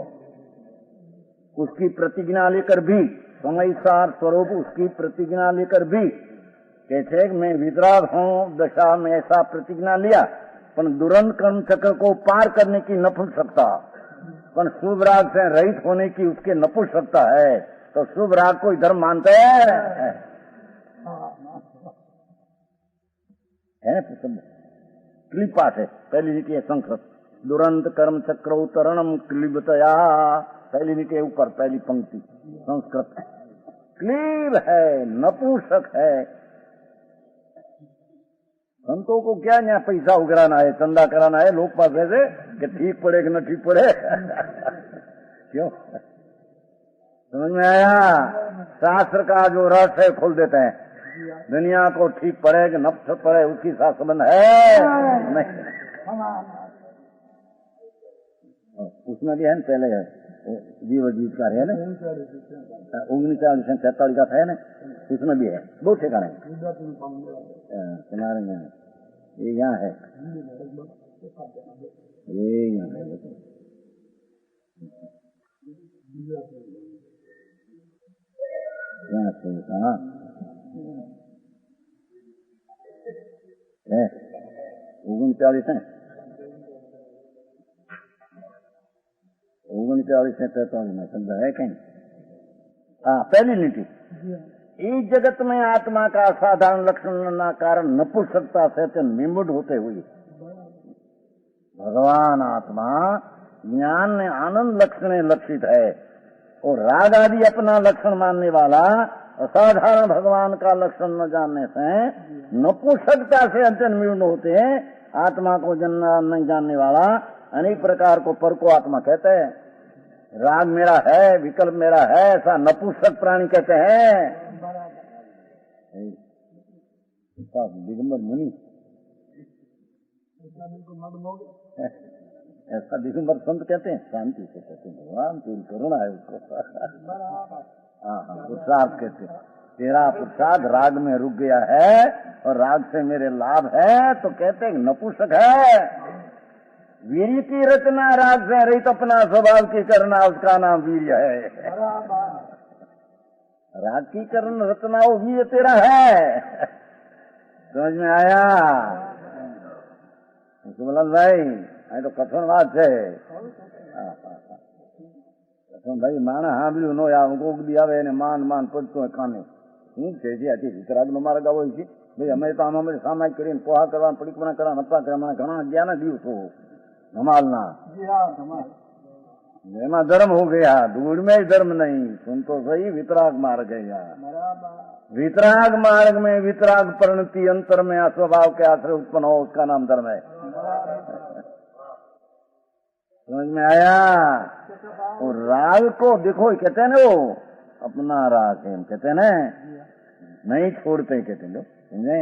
उसकी प्रतिज्ञा लेकर भी, समयसार स्वरूप उसकी प्रतिज्ञा लेकर भी कहते कि मैं वितराग हूँ, दशा में ऐसा प्रतिज्ञा लिया, पर दुरंत कर्म चक्र को पार करने की नपुंसकता, पर शुभ राग से रहित होने की उसके नपुंसकता है। तो शुभ राग को धर्म मानते हैं, क्लिपाठ है, पहली नीति है संस्कृत, दुरंत कर्म चक्र उतरणम क्लिबतया, पहली नीति है ऊपर, पहली पंक्ति संस्कृत। क्लीब है, नपुंसक है। संतों को क्या यहाँ पैसा उगराना है, चंदा कराना है लोग पास ऐसे कि ठीक पड़े कि न ठीक पड़े। क्यों? समझ में आया? शास्त्र का जो रहस्य खोल देते हैं, दुनिया को ठीक पड़े कि नफ्स पड़े उसकी साथ संबंध है नहीं। उसमें भी है पहले है जीवजीत का है ना, 39-43 का है ना, इसमें भी है, बहुत ठिकाने तुम्हारे यहाँ, ये यहाँ है, ये यहाँ है, यहाँ से कहाँ है 39 है, 39-43 में शब्द है कहीं। हाँ, पहली नीति, इस जगत में आत्मा का असाधारण लक्षण न कारण नपुंसकता से निमुड होते हुए भगवान आत्मा ज्ञान में आनंद लक्षण लक्षित है और राग आदि अपना लक्षण मानने वाला असाधारण भगवान का लक्षण न जानने से नपुंसकता से अत्यंत निमुड होते हैं। आत्मा को नहीं जानने वाला अनेक प्रकार को पर को आत्मा कहते हैं। राग मेरा है, विकल्प मेरा है, ऐसा नपुंसक प्राणी कहते हैं। दिगंबर मुनि ऐसा दिगंबर संत कहते हैं, शांति से कहते हैं भगवान तेरी करुणा है उसको। हाँ हाँ, पुरुषार्थ कहते हैं, तेरा पुरुषार्थ राग में रुक गया है और राग से मेरे लाभ है, तो कहते हैं नपुंसक है। वीर्य की रचना राग से रहित अपना स्वभाव की करना, उसका नाम वीर्य है। राग की करण रचना वो वीर्य तेरा है। समझ में आया सुमलाल भाई? तो कथन बात है। कथन भाई माना हाँ भी नो या दिया मान मान पड़तो है खाने શું છે જે આજે વિતરાગનો માર્ગ આવો છે ભાઈ? અમે તો આમાં સામાયિક કરીને પોહા કરવા, પડીકણા કરવા, નપા કરવા ઘણા ગયા દિવસો ધમાલના, એમાં ધર્મ हो गया, धूड़ में ही धर्म नहीं। सुन तो सही, वितराग मार्ग है यार। वितराग मार्ग में वितराग परिणति अंतर में अस्वभाव के आश्रय उत्पन्न हो, उसका नाम धर्म है। समझ में आया? और राग को देखो कहते हैं ना, वो अपना राग है कहते हैं ना, नहीं छोड़ते कहते हैं लोग, समझे?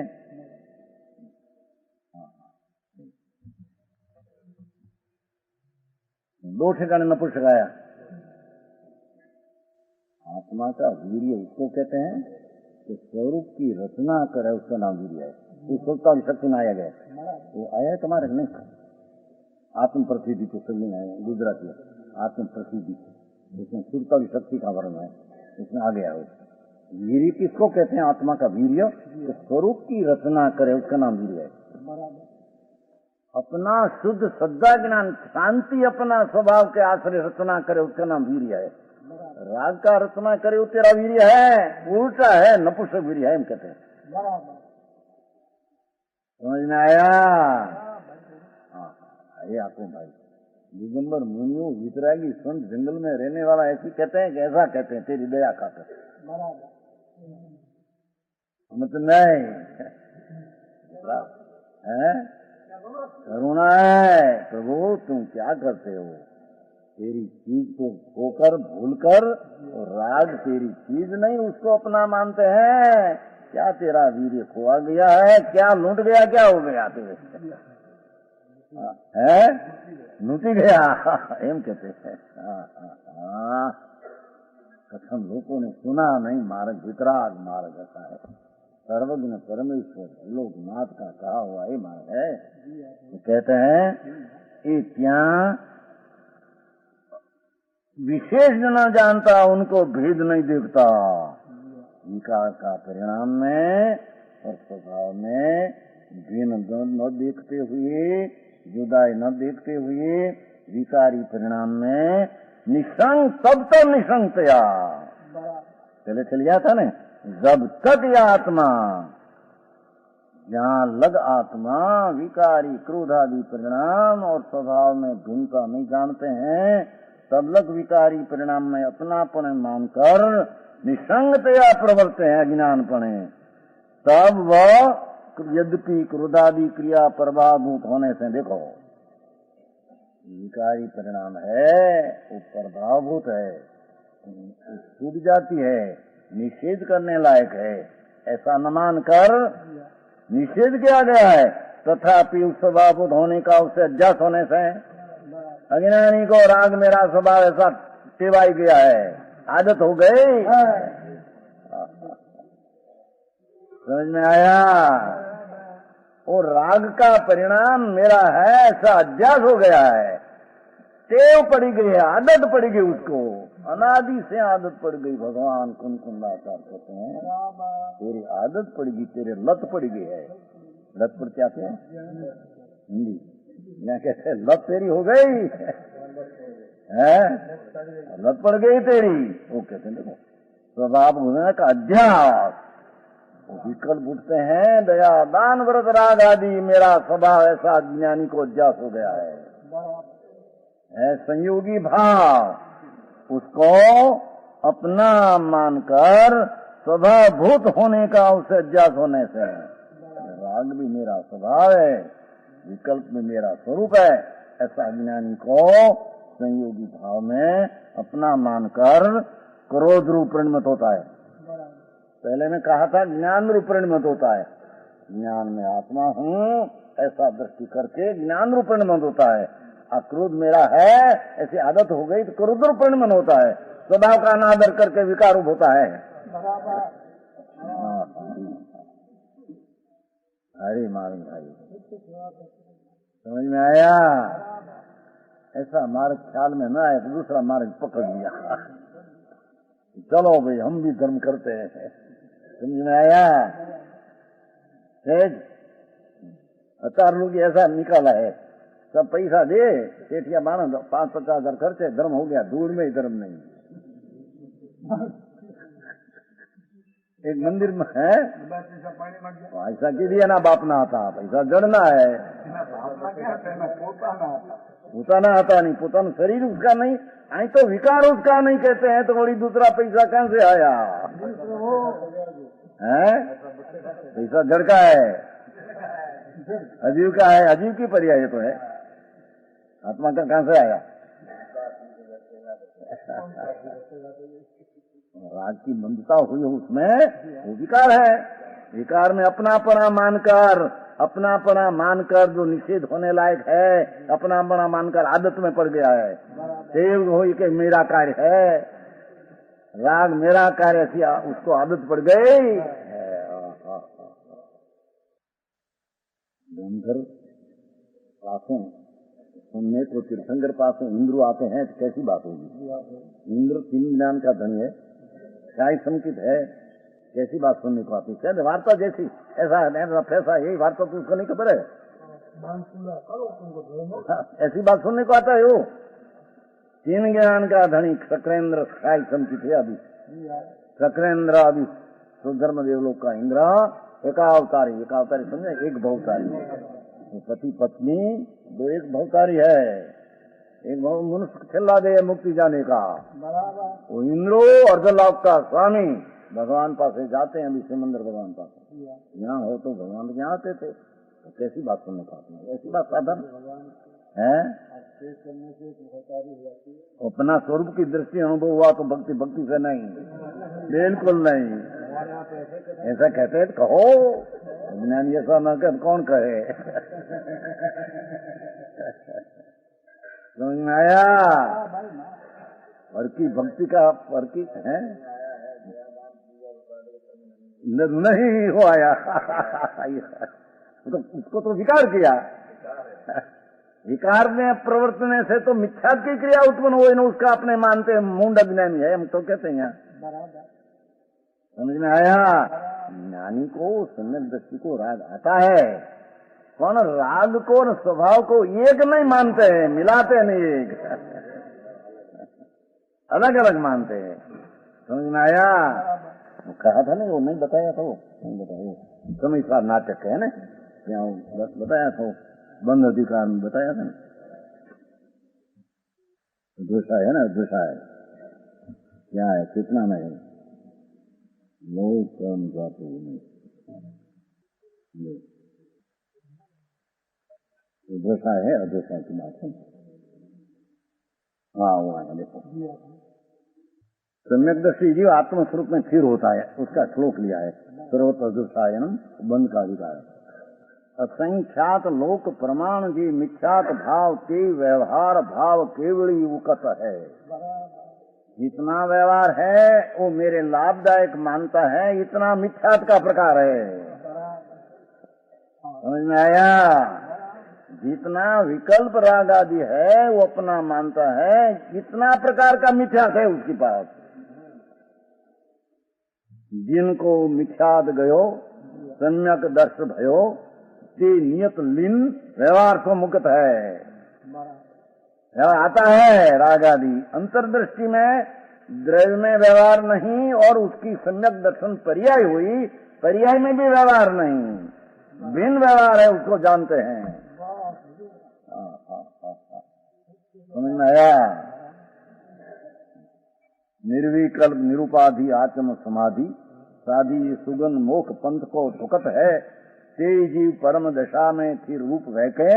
दो ठिकाने नपुंसक आया। आत्मा का वीर्य उसको कहते हैं कि स्वरूप की रचना करे, उसका नाम वीर्य है। उसका शक्ति में आया गया, वो आया है तुम्हारे नहीं। आत्म प्रसिद्धि को सब नहीं आया, गुजराती आत्म प्रसिद्धि, इसमें सुरता शक्ति का वर्णन है, इसमें आ गया। वीर्य किसको कहते हैं? आत्मा का वीर्य स्वरूप की रचना करे, उसका नाम वीर्य है। अपना शुद्ध श्रद्धा ज्ञान शांति अपना स्वभाव के आश्रय रचना करे, उसका नाम वीर्य है। राग का रचना करे वो तेरा वीर्य है, उल्टा है, नपुंसक वीर्य है हम कहते हैं। समझ में आया? ये आपको भाई दिगंबर मुनियों वितरागी संत जंगल में रहने वाला ऐसी कहते हैं कि ऐसा कहते हैं तेरी दया खाकर। मतलब नहीं है, करुणा है। प्रभु तुम क्या करते हो? तेरी चीज को खोकर भूलकर, और राग तेरी चीज नहीं उसको अपना मानते हैं। क्या तेरा वीर्य खोआ गया है? क्या लूट गया? क्या हो गया तेरे है? लूटी गया एम कहते हैं। कथन लोगों ने सुना नहीं, मार्ग वितराग मार्ग ऐसा है। सर्वज्ञ परमेश्वर लोकनाथ का कहा हुआ ये मार्ग है। तो कहते हैं ये क्या विशेष न जानता, उनको भेद नहीं देखता। विकार का परिणाम में और स्वभाव में भिन्न न देखते हुए, जुदाई न देखते हुए, विकारी परिणाम में निसंग, तब तो निसंगतया पहले चल गया था ना, जब तक यह आत्मा, जहाँ लग आत्मा विकारी क्रोधादि परिणाम और स्वभाव में भिन्नता नहीं जानते हैं, तब लग विकारी परिणाम में अपनापन मानकर निसंगतया प्रवर्ते हैं अज्ञानपणे। तब वह यद्यपि क्रोधादि क्रिया प्रभावभूत होने से, देखो विकारी परिणाम है, वो प्रभावभूत है, छूट जाती है, निषेध करने लायक है, ऐसा न मानकर निषेध किया गया है। तथापि उस स्वभावभूत होने का, उससे अध्यास होने से अज्ञानी को राग मेरा स्वभाव ऐसा टेवाई गया है, आदत हो गई। समझ में आया? वो राग का परिणाम मेरा है, ऐसा अध्यास हो गया है, टेव पड़ी गई है, आदत पड़ी गई उसको, अनादि से आदत पड़ गई। भगवान कुंकुंडाचार कहते हैं तेरी आदत पड़ गई, तेरे लत पड़ गई है। लत पड़ क्या थे हिंदी मैं कहते हैं लत तेरी हो गई है, लत पड़ गई तेरी। वो कहते हैं देखो स्वभाव होने का अध्यास, विकल्प उठते हैं दया दान व्रत राग आदि, मेरा स्वभाव ऐसा ज्ञानी को अध्यास हो गया है संयोगी भाव, उसको अपना मानकर स्वभावभूत होने का उसे अध्यास होने से, राग भी मेरा स्वभाव है, विकल्प में मेरा स्वरूप है, ऐसा ज्ञानी को संयोगी भाव में अपना मानकर क्रोध रूप परिणमित होता है। पहले मैं कहा था ज्ञान रूप परिणमित होता है, ज्ञान में आत्मा हूँ ऐसा दृष्टि करके ज्ञान रूप परिणमित होता है। क्रोध मेरा है ऐसी आदत हो गई तो क्रोध रूप परिणमन होता है, स्वभाव का अनादर करके विकार रूप होता है। हरे मारे भाई समझ में आया? ऐसा मार्ग ख्याल में न आए तो दूसरा मार्ग पकड़ लिया, चलो भाई हम भी धर्म करते हैं। समझ में आया? अचार लोग ऐसा निकाला है, सब पैसा दे सेठिया मानो 5-50 हजार खर्चे, धर्म हो गया, धूल में ही धर्म नहीं। एक मंदिर में है पैसा की दिया ना बापना आता, पैसा जड़ना है, पोताना आता नहीं, पोताना शरीर उसका नहीं, आई तो विकार उसका नहीं कहते हैं, तो बड़ी दूसरा पैसा कहां से आया है? पैसा जड़ का है, अजीव का है, अजीव की पर्याय तो है, आत्मा का कहां से आया? राग की मंदता हुई उसमें वो विकार है, विकार में अपनापना मानकर जो निषेध होने लायक है, अपनापना मानकर आदत में पड़ गया है। देव हो कि मेरा कार्य है, राग मेरा कार्य किया, उसको आदत पड़ गई। सुनने को तीर्थंकर पास में इंद्र आते हैं तो कैसी बात होगी? इंद्र 3 ज्ञान का धनी है, शाही संकित है, कैसी बात सुनने को आती है? वार्ता जैसी ऐसा फैसा, यही वार्ता तो उसको नहीं खबर है, ऐसी बात सुनने को आता है। वो 3 ज्ञान का धनी शक्रेंद्र शाही संकित है। अभी शक्रेंद्र अभी तो धर्मदेव लोग का इंद्र एकावतारी समझे, एक भवतारी, पति पत्नी दो एक भवतारी है, एक मनुष्य चिल्ला दे मुक्ति जाने का, वो इंद्रो अर्धलोक का स्वामी भगवान पास जाते हैं। अभी सिमंदर भगवान पास यहाँ हो तो भगवान यहाँ आते थे, तो कैसी बात सुनने का? ऐसी बात साधन है, अपना स्वरूप की दृष्टि अनुभव हुआ तो भक्ति से नहीं, बिल्कुल नहीं। ऐसा कहते हैं कहो, ज्ञानी ऐसा न कर कौन कहे? समझ में आया? वर्की भक्ति का वर्की है नहीं हो आया तो उसको तो विकार किया, विकार में प्रवर्तने से तो मिथ्या की क्रिया उत्पन्न हो, ना उसका अपने मानते हैं मूंड अज्ञानी है, हम तो कहते हैं यहाँ। समझ में आया? ज्ञानी को सम्यक दृष्टि को राग आता है, कौन राग को और स्वभाव को एक नहीं मानते हैं, मिलाते नहीं, एक अलग अलग मानते हैं। समझ में आया? वो कहा था ना, वो नहीं बताया था, वो नहीं बताया, समय का नाटक है ना, क्या बताया था, बंद अधिकार में बताया था ना, दोषा है ना, दोषा है क्या है, कितना में है लोग कर्म जाते नहीं, दोषा है अदोषा की बात है। हाँ वो है, देखो सम्यक दृष्टि जीव आत्मस्वरूप में स्थिर होता है, उसका श्लोक लिया है, सर्वत्र अदोषायनम बंद का अधिकार है। असंख्यात लोक प्रमाण जी मिथ्यात भाव के व्यवहार भाव केवल युवकत है। जितना व्यवहार है वो मेरे लाभदायक मानता है, इतना मिथ्यात्व का प्रकार है। समझ में आया? जितना विकल्प राग आदि है वो अपना मानता है, इतना प्रकार का मिथ्यात्व है उसके पास। जिनको मिथ्याद गयो सम्यक दर्श भयो ते नियत लीन व्यवहार तो मुक्त है। आता है राग आदि अंतर्दृष्टि में, द्रव्य में व्यवहार नहीं और उसकी सम्यक दर्शन पर्याय हुई, पर्याय में भी व्यवहार नहीं, भिन्न व्यवहार है, उसको जानते हैं। समझ में आया? निर्विकल्प निरुपाधि आत्म समाधि साधी सुगन मोख पंथ को ठुकत है, ते जीव परम दशा में थी रूप वहके,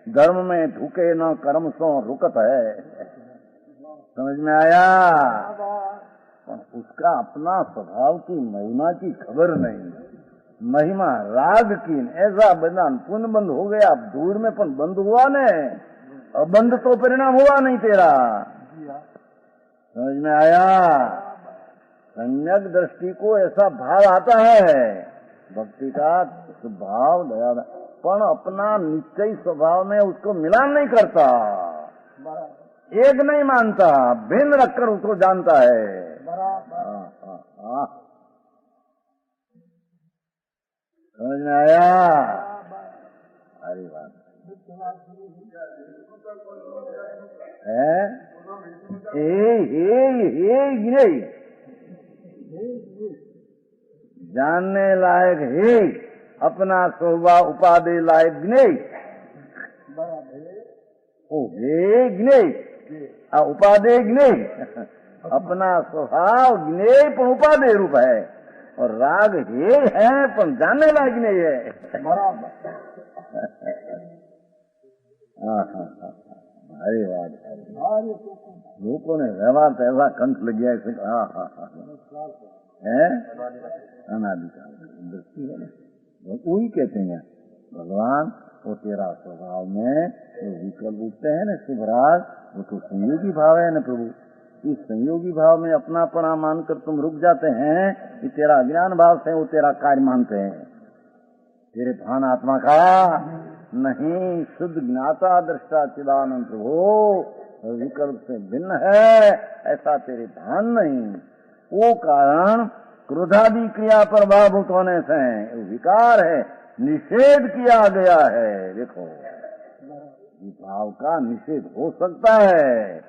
धर्म में ढुके न कर्म सो रुकत है। समझ में आया? उसका अपना स्वभाव की महिमा की खबर नहीं, महिमा राग की। ऐसा बंधन पुण्य बंद हो गया, अब दूर में पण बंद हुआ ने, और बंद तो परिणाम हुआ नहीं तेरा। समझ में आया? सम्यक दृष्टि को ऐसा भाव आता है भक्ति का स्वभाव दया, पण अपना निश्चय स्वभाव में उसको मिलान नहीं करता, एक नहीं मानता, भिन्न रखकर उसको जानता है। समझ में आया? अरे बात है नहीं जानने लायक है, अपना स्वभाव उपाधि लायक नहीं, ओ नहीं उपाधि नहीं, अपना स्वभाव ज्ञेय पर उपाधि रूप है, और राग हे है पर जानने लायक नहीं है। अरे वाह, लोगों ने व्यवहार तो ऐसा कंठ लग गया है, अनादिकाल दृष्टि है। वही कहते हैं भगवान वो तेरा स्वभाव में तो विकल्प उठते हैं न शुभराज, वो तो संयोगी भाव है न प्रभु। इस संयोगी भाव में अपनापना मानकर तुम रुक जाते हैं, कि तेरा अज्ञान भाव से वो तेरा कार्य मानते हैं, तेरे भान आत्मा का नहीं। शुद्ध ज्ञाता दृष्टा चिदानंद प्रभु विकल्प से भिन्न है, ऐसा तेरे भान नहीं। वो कारण क्रोधादि क्रिया पर भावभूत होने से विकार है, निषेध किया गया है। देखो भाव का निषेध हो सकता है,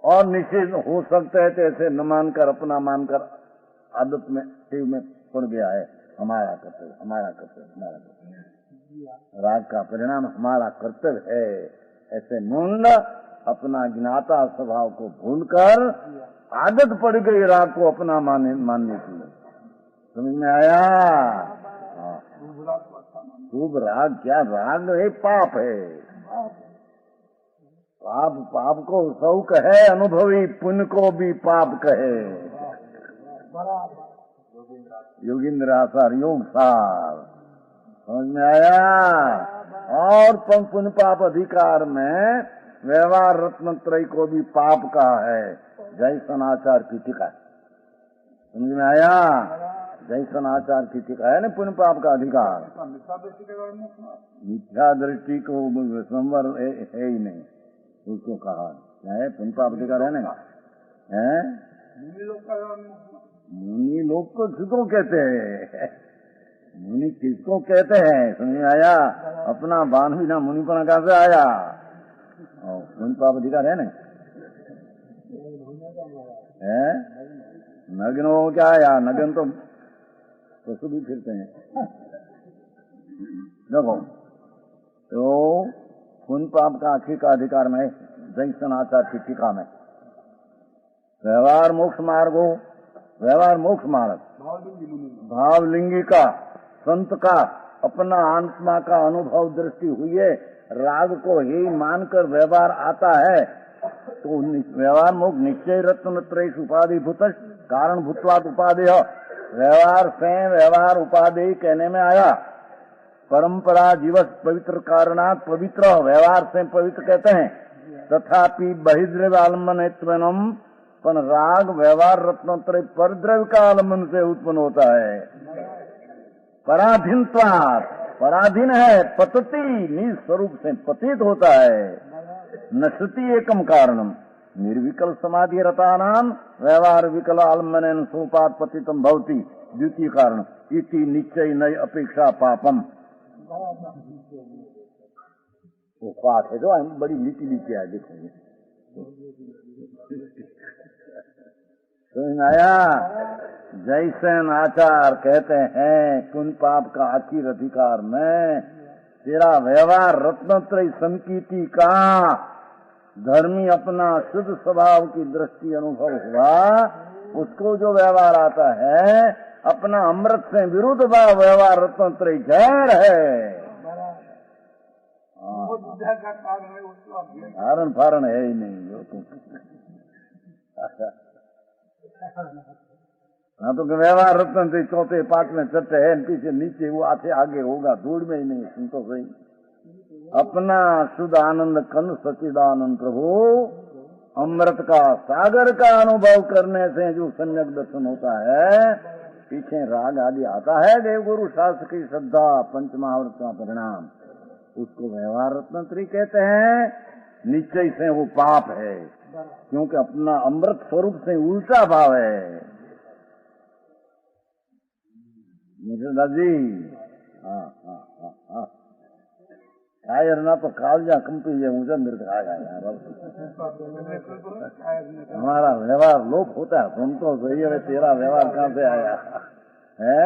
और निषेध हो सकता है तो ऐसे न मानकर अपना मानकर आदत में शिव में पड़ गया है, हमारा कर्तव्य हमारा कर्तव्य हमारा कर्तव्य, राग का परिणाम हमारा कर्तव्य है, ऐसे मुंड अपना ज्ञाता स्वभाव को भूलकर आदत पड़ गई राग को अपना मानने की। समझ में आया? शुभ राग क्या? राग है पाप है, पाप को शौक है, अनुभवी पुण्य को भी पाप कहे। योगिंद्र आसार योग सार, समझ में आया? और पुण्य पाप अधिकार में व्यवहार रत्नत्रय को भी पाप का है, जैसन आचार की टीका। समझ में आया? जैसन आचार की टीका है न पुण्य पाप का अधिकार। मिथ्या दृष्टि को संवर है ही नहीं, उसको कहा है पुण्य पाप अधिकार है ना? है मुनि लोग को किसको कहते हैं? मुनि किसको कहते हैं? समझ में आया? अपना बान भी ना मुनिपना कहाँ से आया? पुण्य पाप अधिकार है ना? है नग्न हो क्या आया? नग्न तो पशु भी फिरते हैं। देखो तो पुण्य पाप का आखिर का अधिकार में जैसन आचार की टीका में व्यवहार मोक्ष मार्ग हो, व्यवहार मोक्ष मार्ग भावलिंगी का संत का अपना आत्मा का अनुभव दृष्टि हुई है, राग को ही मानकर व्यवहार आता है, तो व्यवहार मोक्ष निश्चय रत्न त्रय उपाधि भूत कारण भूतवाद उपाधि हो। व्यवहार से व्यवहार उपाधि कहने में आया, परंपरा जीवस पवित्र कारणात पवित्र, व्यवहार से पवित्र कहते हैं। तथापि बहिर्द्रव्य आलम्बनत्वनम पर राग व्यवहार रत्नोत्तरी परद्रव्य का आलम्बन से उत्पन्न होता है। पराधीनत्वात्, पराधीन है, पतति, निज स्वरूप से पतित होता है। नश्यति एकम कारणम, निर्विकल समाधि रतानाम व्यवहार विकल आलम्बनेन सोपात पतितम भवति, द्वितीय कारण इति निश्चय नय अपेक्षा पापम। वो पाठ है जो बड़ी नीति नीति है, देखो समझ आया। जैसे आचार कहते हैं कुन पाप का आखिर अधिकार में तेरा व्यवहार रत्नत्रय संकीर्ति का धर्मी अपना शुद्ध स्वभाव की दृष्टि अनुभव हुआ, उसको जो व्यवहार आता है अपना अमृत से विरुद्ध व्यवहार रत्नत्रय जहर है। कारण फारण है ही नहीं जो तुम हाँ तो व्यवहार रत्न से चौथे पांचवें छठे है, पीछे नीचे वो आते आगे होगा, दूर में ही नहीं। सुन तो सही, अपना शुद्ध आनंद कंद सच्चिदानंद प्रभु अमृत का सागर का अनुभव करने से जो सम्यक दर्शन होता है, पीछे राग आदि आता है, देवगुरु शास्त्र की श्रद्धा पंच महाव्रत का परिणाम, उसको व्यवहार रत्नत्री कहते हैं। निश्चय से वो पाप है, क्योंकि अपना अमृत स्वरूप से उल्टा भाव है। दादी हाँ हाँ हाँ हाँ कायर ना तो कालजा कंपी है, मुझे मृत आ गया। हमारा व्यवहार लोप होता है, सुन तो सही है, तेरा व्यवहार कहाँ से आया है?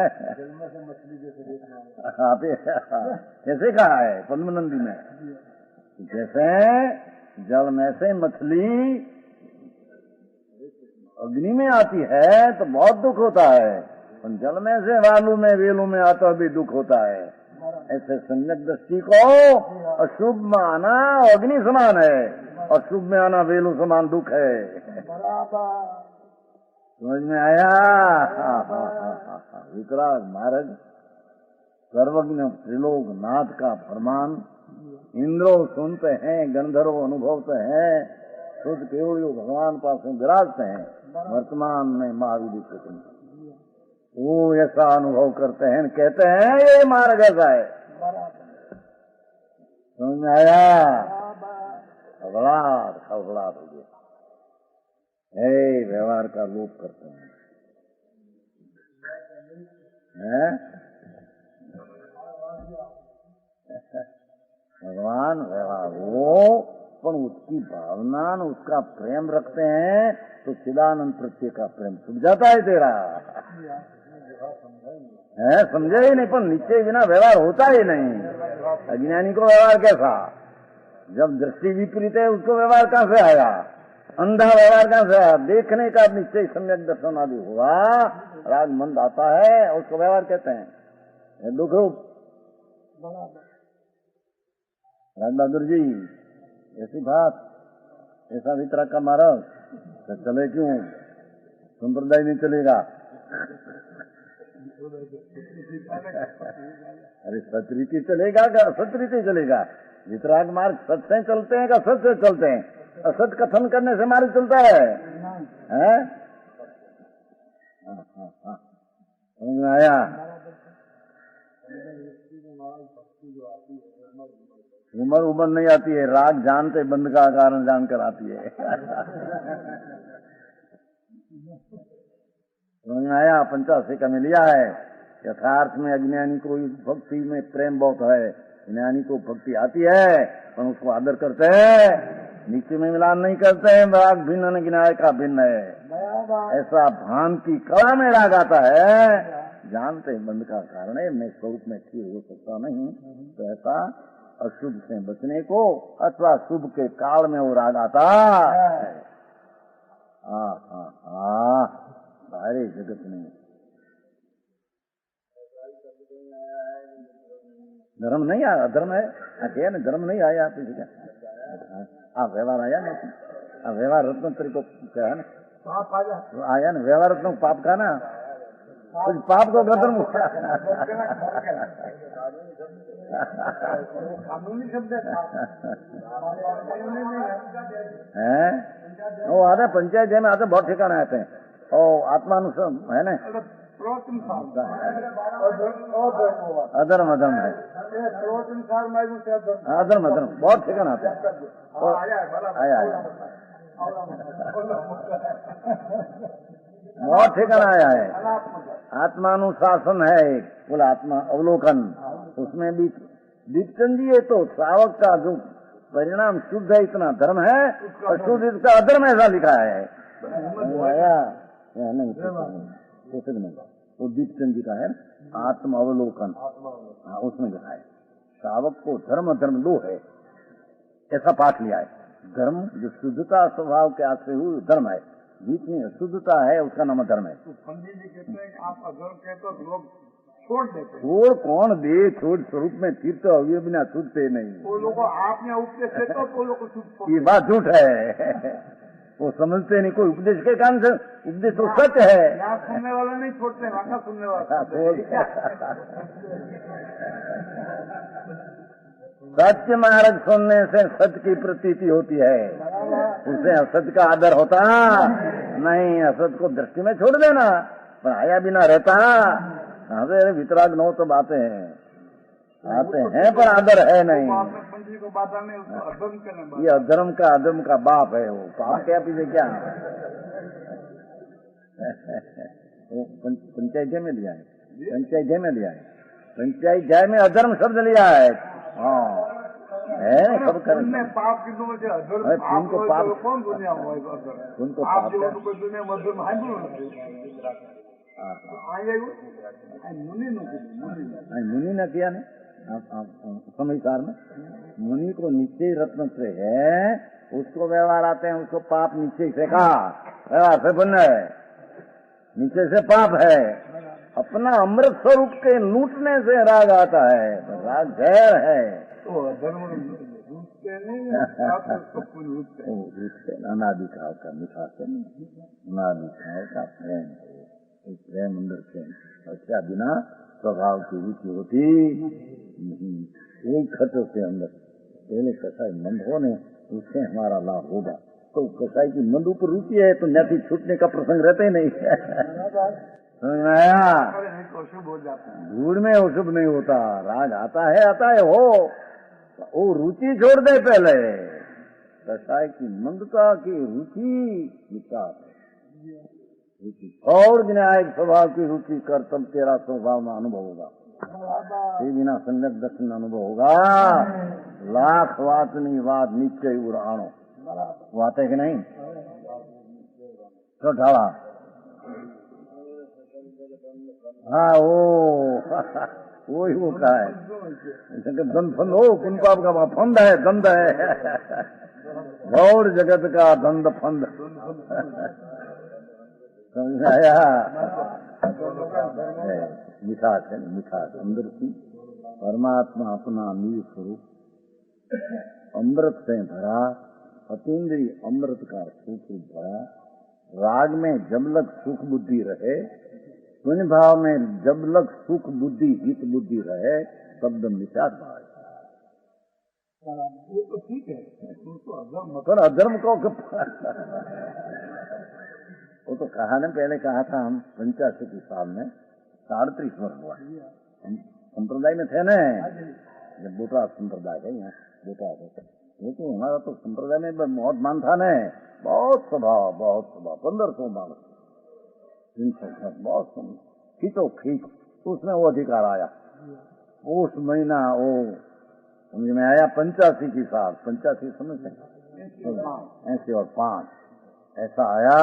कैसे कहा है पद्मनंदी में, जैसे जल में से मछली अग्नि में आती है तो बहुत दुख होता है, पर जल में से वालू में वेलू में आता भी दुख होता है। ऐसे सम्यक दृष्टि को अशुभ में आना अग्नि समान है, अशुभ में आना वेलू समान दुख है। समझ में आया? वितराग मार्ग सर्वज्ञ त्रिलोक नाथ का फरमान, इंद्रो सुनते हैं, गंधर्व अनुभवते हैं, शुद्ध केवल भगवान पास विराजते हैं। वर्तमान में महावीर क्षेत्र वो ऐसा अनुभव करते हैं, कहते हैं ये मार्ग ऐसा है। समझ में आया? खबलाट खबलाट हो गया, व्यवहार का लोप करते हैं, भगवान व्यवहार वो, पर उसकी भावना उसका प्रेम रखते हैं तो चिदानंद प्रत्यय का प्रेम छूट जाता है तेरा, है समझे ही नहीं। पर निश्चय बिना व्यवहार होता ही नहीं। अज्ञानी को व्यवहार कैसा, जब दृष्टि विपरीत है उसको व्यवहार कहाँ से आया, अंधा व्यवहार कहाँ से आया? देखने का निश्चय सम्यक दर्शन आदि हुआ, राग मंद आता है, उसको व्यवहार कहते हैं। दुख रूप राज बहादुर जी ऐसी बात, ऐसा वितराग का मार्ग तो चले क्यों, संप्रदाय नहीं चलेगा। अरे सतरीति चलेगा क्या, असतरीति चलेगा? वितराग मार्ग सत से चलते हैं क्या सत से चलते हैं? असत कथन करने से मार्ग चलता है? समझ में आया? उमर नहीं आती है, राग जानते बंद का कारण जानकर आती है। समझ में आया? 85 का में लिया है। यथार्थ में अज्ञानी को भक्ति में प्रेम बहुत है, ज्ञानी को भक्ति आती है, पर उसको आदर करते हैं, नीचे में मिलान नहीं करते हैं। राग भिन्न गिनाय का भिन्न है, ऐसा भान की कला में राग आता है, जानते बंद का कारण है, मैं स्वरूप में स्थिर हो सकता नहीं। तो ऐसा अशुभ से बचने को अथवा शुभ के काल में वो राग आता है। सारे जगत में धर्म नहीं आया, धर्म है क्या ना, धर्म नहीं आया आप व्यवहार आया ना, व्यवहार रत्न को क्या है ना, पाप आया ना, व्यवहार रत्न पाप का ना, कुछ पाप को खत्म कानूनी शब्द है। वो आते पंचायत जय में आते बहुत ठिकाने आते हैं। और आत्मानुसार है ना, अधर्म अधर्म है, अधर्म अधर्म बहुत ठिकाना आते हैं। आया बहुत ठिकाना आया है। आत्मानुशासन है एक, बोल आत्मा अवलोकन। उसमें भी दीपचंद जी, ये तो श्रावक का जो परिणाम शुद्ध है इतना धर्म है, और शुद्ध इसका अधर्म ऐसा लिखा है। आया नहीं वो दीपचंद जी का है आत्म अवलोकन। हाँ, उसमें लिखा है श्रावक को धर्म धर्म दो है, ऐसा पाठ लिया है। धर्म जो शुद्धता स्वभाव के आश्रय हुई धर्म है, जितनी अशुद्धता है उसका नाम धर्म है। तो पंडित जी कहते हैं आप अधर्म कहते हो तो लोग छोड़ देते हैं। छोड़ कौन दे, छोड़ स्वरूप में तीर्थ हुए बिना छूटते नहीं। वो लोग आपने उपदेश देते हो तो लोग ये बात झूठ है। वो समझते नहीं, कोई उपदेश के कारण से उपदेश तो सच है। यहाँ सुनने वाला नहीं छोड़ते, वहाँ सुनने वाला। सत्य मार्ग सुनने से सत्य की प्रतीति होती है, उसे असत्य का आदर होता नहीं। असत्य को दृष्टि में छोड़ देना, पर आया बिना रहता। अरे वितराग नौ तो बातें हैं, आते हैं पर आदर है नहीं। पंडित को बाधा नहीं, उसको अधर्म करने। ये अधर्म का अधर्म का बाप है। वो पाप क्या पीछे क्या वो पंचायत जय में लिया है, पंचायत जय में लिया है, पंचायत जय में अधर्म शब्द लिया है। हाँ है सब कर पाप की मुझे उनको पाप कौन दुनिया में उनको आप पाप जो कोई दुनिया में अधर्म है मुनि न किया ने समझदार में मुनि को निश्चय रत्न से है, उसको व्यवहार आते हैं, उसको पाप नीचे से कहा व्यवहार से बन है, नीचे से पाप है। अपना अमृत स्वरूप के लूटने से राग आता है, राग जहर है। तो धर्म अनादिकाल का मिठास है, अनादिकाल का प्रेम, प्रेम अंदर से अच्छा बिना स्वभाव की रुचि होती नहीं। एक खत के अंदर पहले कसाई मंद होने उससे हमारा लाभ होगा। तो कसाई की मंद ऊपर रुचि है तो न्यासी छूटने का प्रसंग रहता ही नहीं। अशुभ हो जाता है, धूल में अशुभ नहीं होता। राग आता है हो, वो रुचि छोड़ दे पहले। कसाई की मंदता की रुचि विचार रुचि और न्यायिक स्वभाव की रुचि कर, तब तेरा स्वभाव में अनुभव होगा। बिना संगत दर्शन अनुभव होगा। लाख वात नहीं वाद निश्चय उड़ाणो वाते कि नहीं तो ढाला। हाँ वो ही वो का है धन फंद हो, कुन पाप का फंद है, दंड है। गौर जगत का दंड फंद समझ आया। मिठास है, मिठास अंदर की परमात्मा अपना नील स्वरूप अमृत से भरा, अतीन्द्रिय अमृत का सुख भरा। राग में जब लग सुख बुद्धि रहे, पुण्य भाव में जब लग सुख बुद्धि हित बुद्धि रहे, शब्द मिठास भाव। वो तो ठीक है, पर अधर्म को वो तो कहा ने पहले कहा था। हम 85 साल में 38 वर्ष हुआ, हम संप्रदाय में थे न, जब बोटा संप्रदाय है यहाँ बोटा है, वो तो हमारा तो संप्रदाय में बहुत मान था न, बहुत स्वभाव 1500 मानस 300 बहुत खींचो खींच, उसमें वो अधिकार आया। उस महीना वो समझ में आया 85 की साल, 85 समझते 80 और 5 ऐसा आया।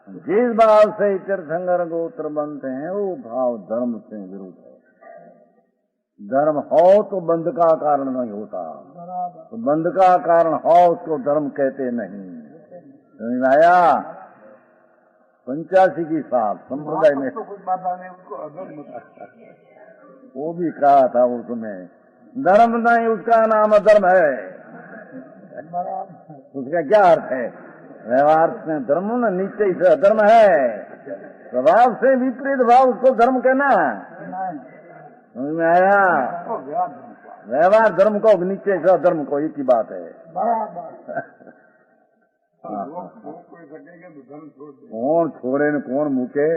जिस भाव से तीर्थंकर गोत्र बनते हैं वो भाव धर्म से विरुद्ध है। धर्म हो तो बंध का कारण नहीं होता, तो बंध का कारण हो उसको धर्म कहते नहीं। समझ में आया। 85 की साल संप्रदाय में वो भी कहा था उसमें, धर्म नहीं उसका नाम अधर्म है। उसका क्या अर्थ है? व्यवहार से धर्म न नीचे से अधर्म है, स्वभाव से विपरीत भाव उसको धर्म कहना है। समझ में आया? तो व्याध होता है। व्यवहार धर्म को, नीचे से अधर्म को, एक ही बात है। बराबर। लोग कोई सकेंगे तो धर्म छोड़ दे। कौन छोड़े न कौन मुके,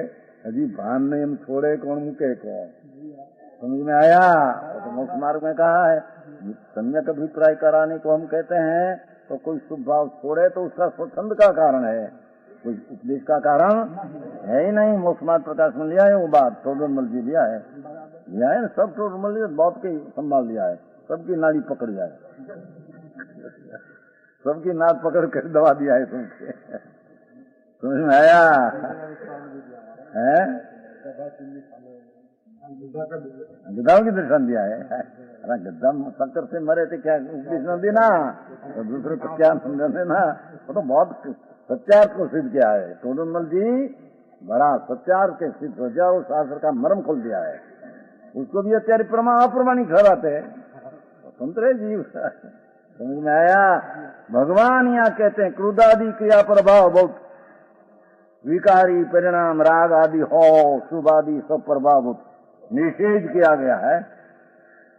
अजी भान नहीं हम छोड़े कौन मुके कौन। समझ में आया? तो मोक्ष मार्ग में कहा है सम्यक अभिप्राय कराने को हम कहते हैं। तो कोई शुभ भाव छोड़े तो उसका स्वच्छंद का कारण है, कोई उपदेश का कारण है ही नहीं। मोक्ष मार्ग प्रकाश में लिया है वो बात, टोडरमल जी लिया है ना, सब टोडरमल जी बहुत के संभाल लिया है, सबकी नाड़ी पकड़ लिया है, सबकी नाक पकड़ कर दबा दिया है सबके। समझ में आया? है गद्दाओं की दर्शन दिया है। अरे गद्दा शक्कर से मरे थे क्या उपदेश देना, तो दूसरे को क्या समझ देना, वो तो बहुत सत्यार्थ को सिद्ध किया है। टोडरमल जी बड़ा सत्यार्थ के सिद्ध हो जाओ, और शास्त्र का मर्म खोल दिया है। उसको भी અત્યારે अप्रमाणिक ठहराते हैं, स्वतंत्र है जीव। समझ में आया? भगवान यहाँ कहते हैं क्रोधादि क्रिया प्रभाव बहुत विकारी परिणाम राग आदि हो, शुभ आदि सब प्रभाव निषेध किया गया है।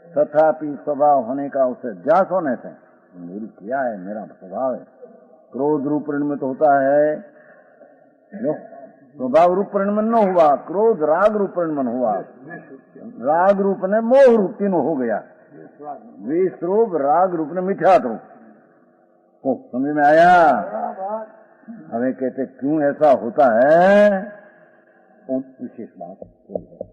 तथापि स्वभाव होने का उसे जास होने से मेरी क्रिया है, मेरा स्वभाव है। क्रोध रूप परिणमित तो होता है, स्वभाव रूप परिणमन न हुआ, क्रोध राग रूप परिणमन हुआ, राग रूप ने मोह रूप तीनों हो गया, द्वेष रूप राग रूप ने मिथ्यात्व रूप। समझ में आया? हमें कहते क्यों ऐसा होता है, विशेष बात है।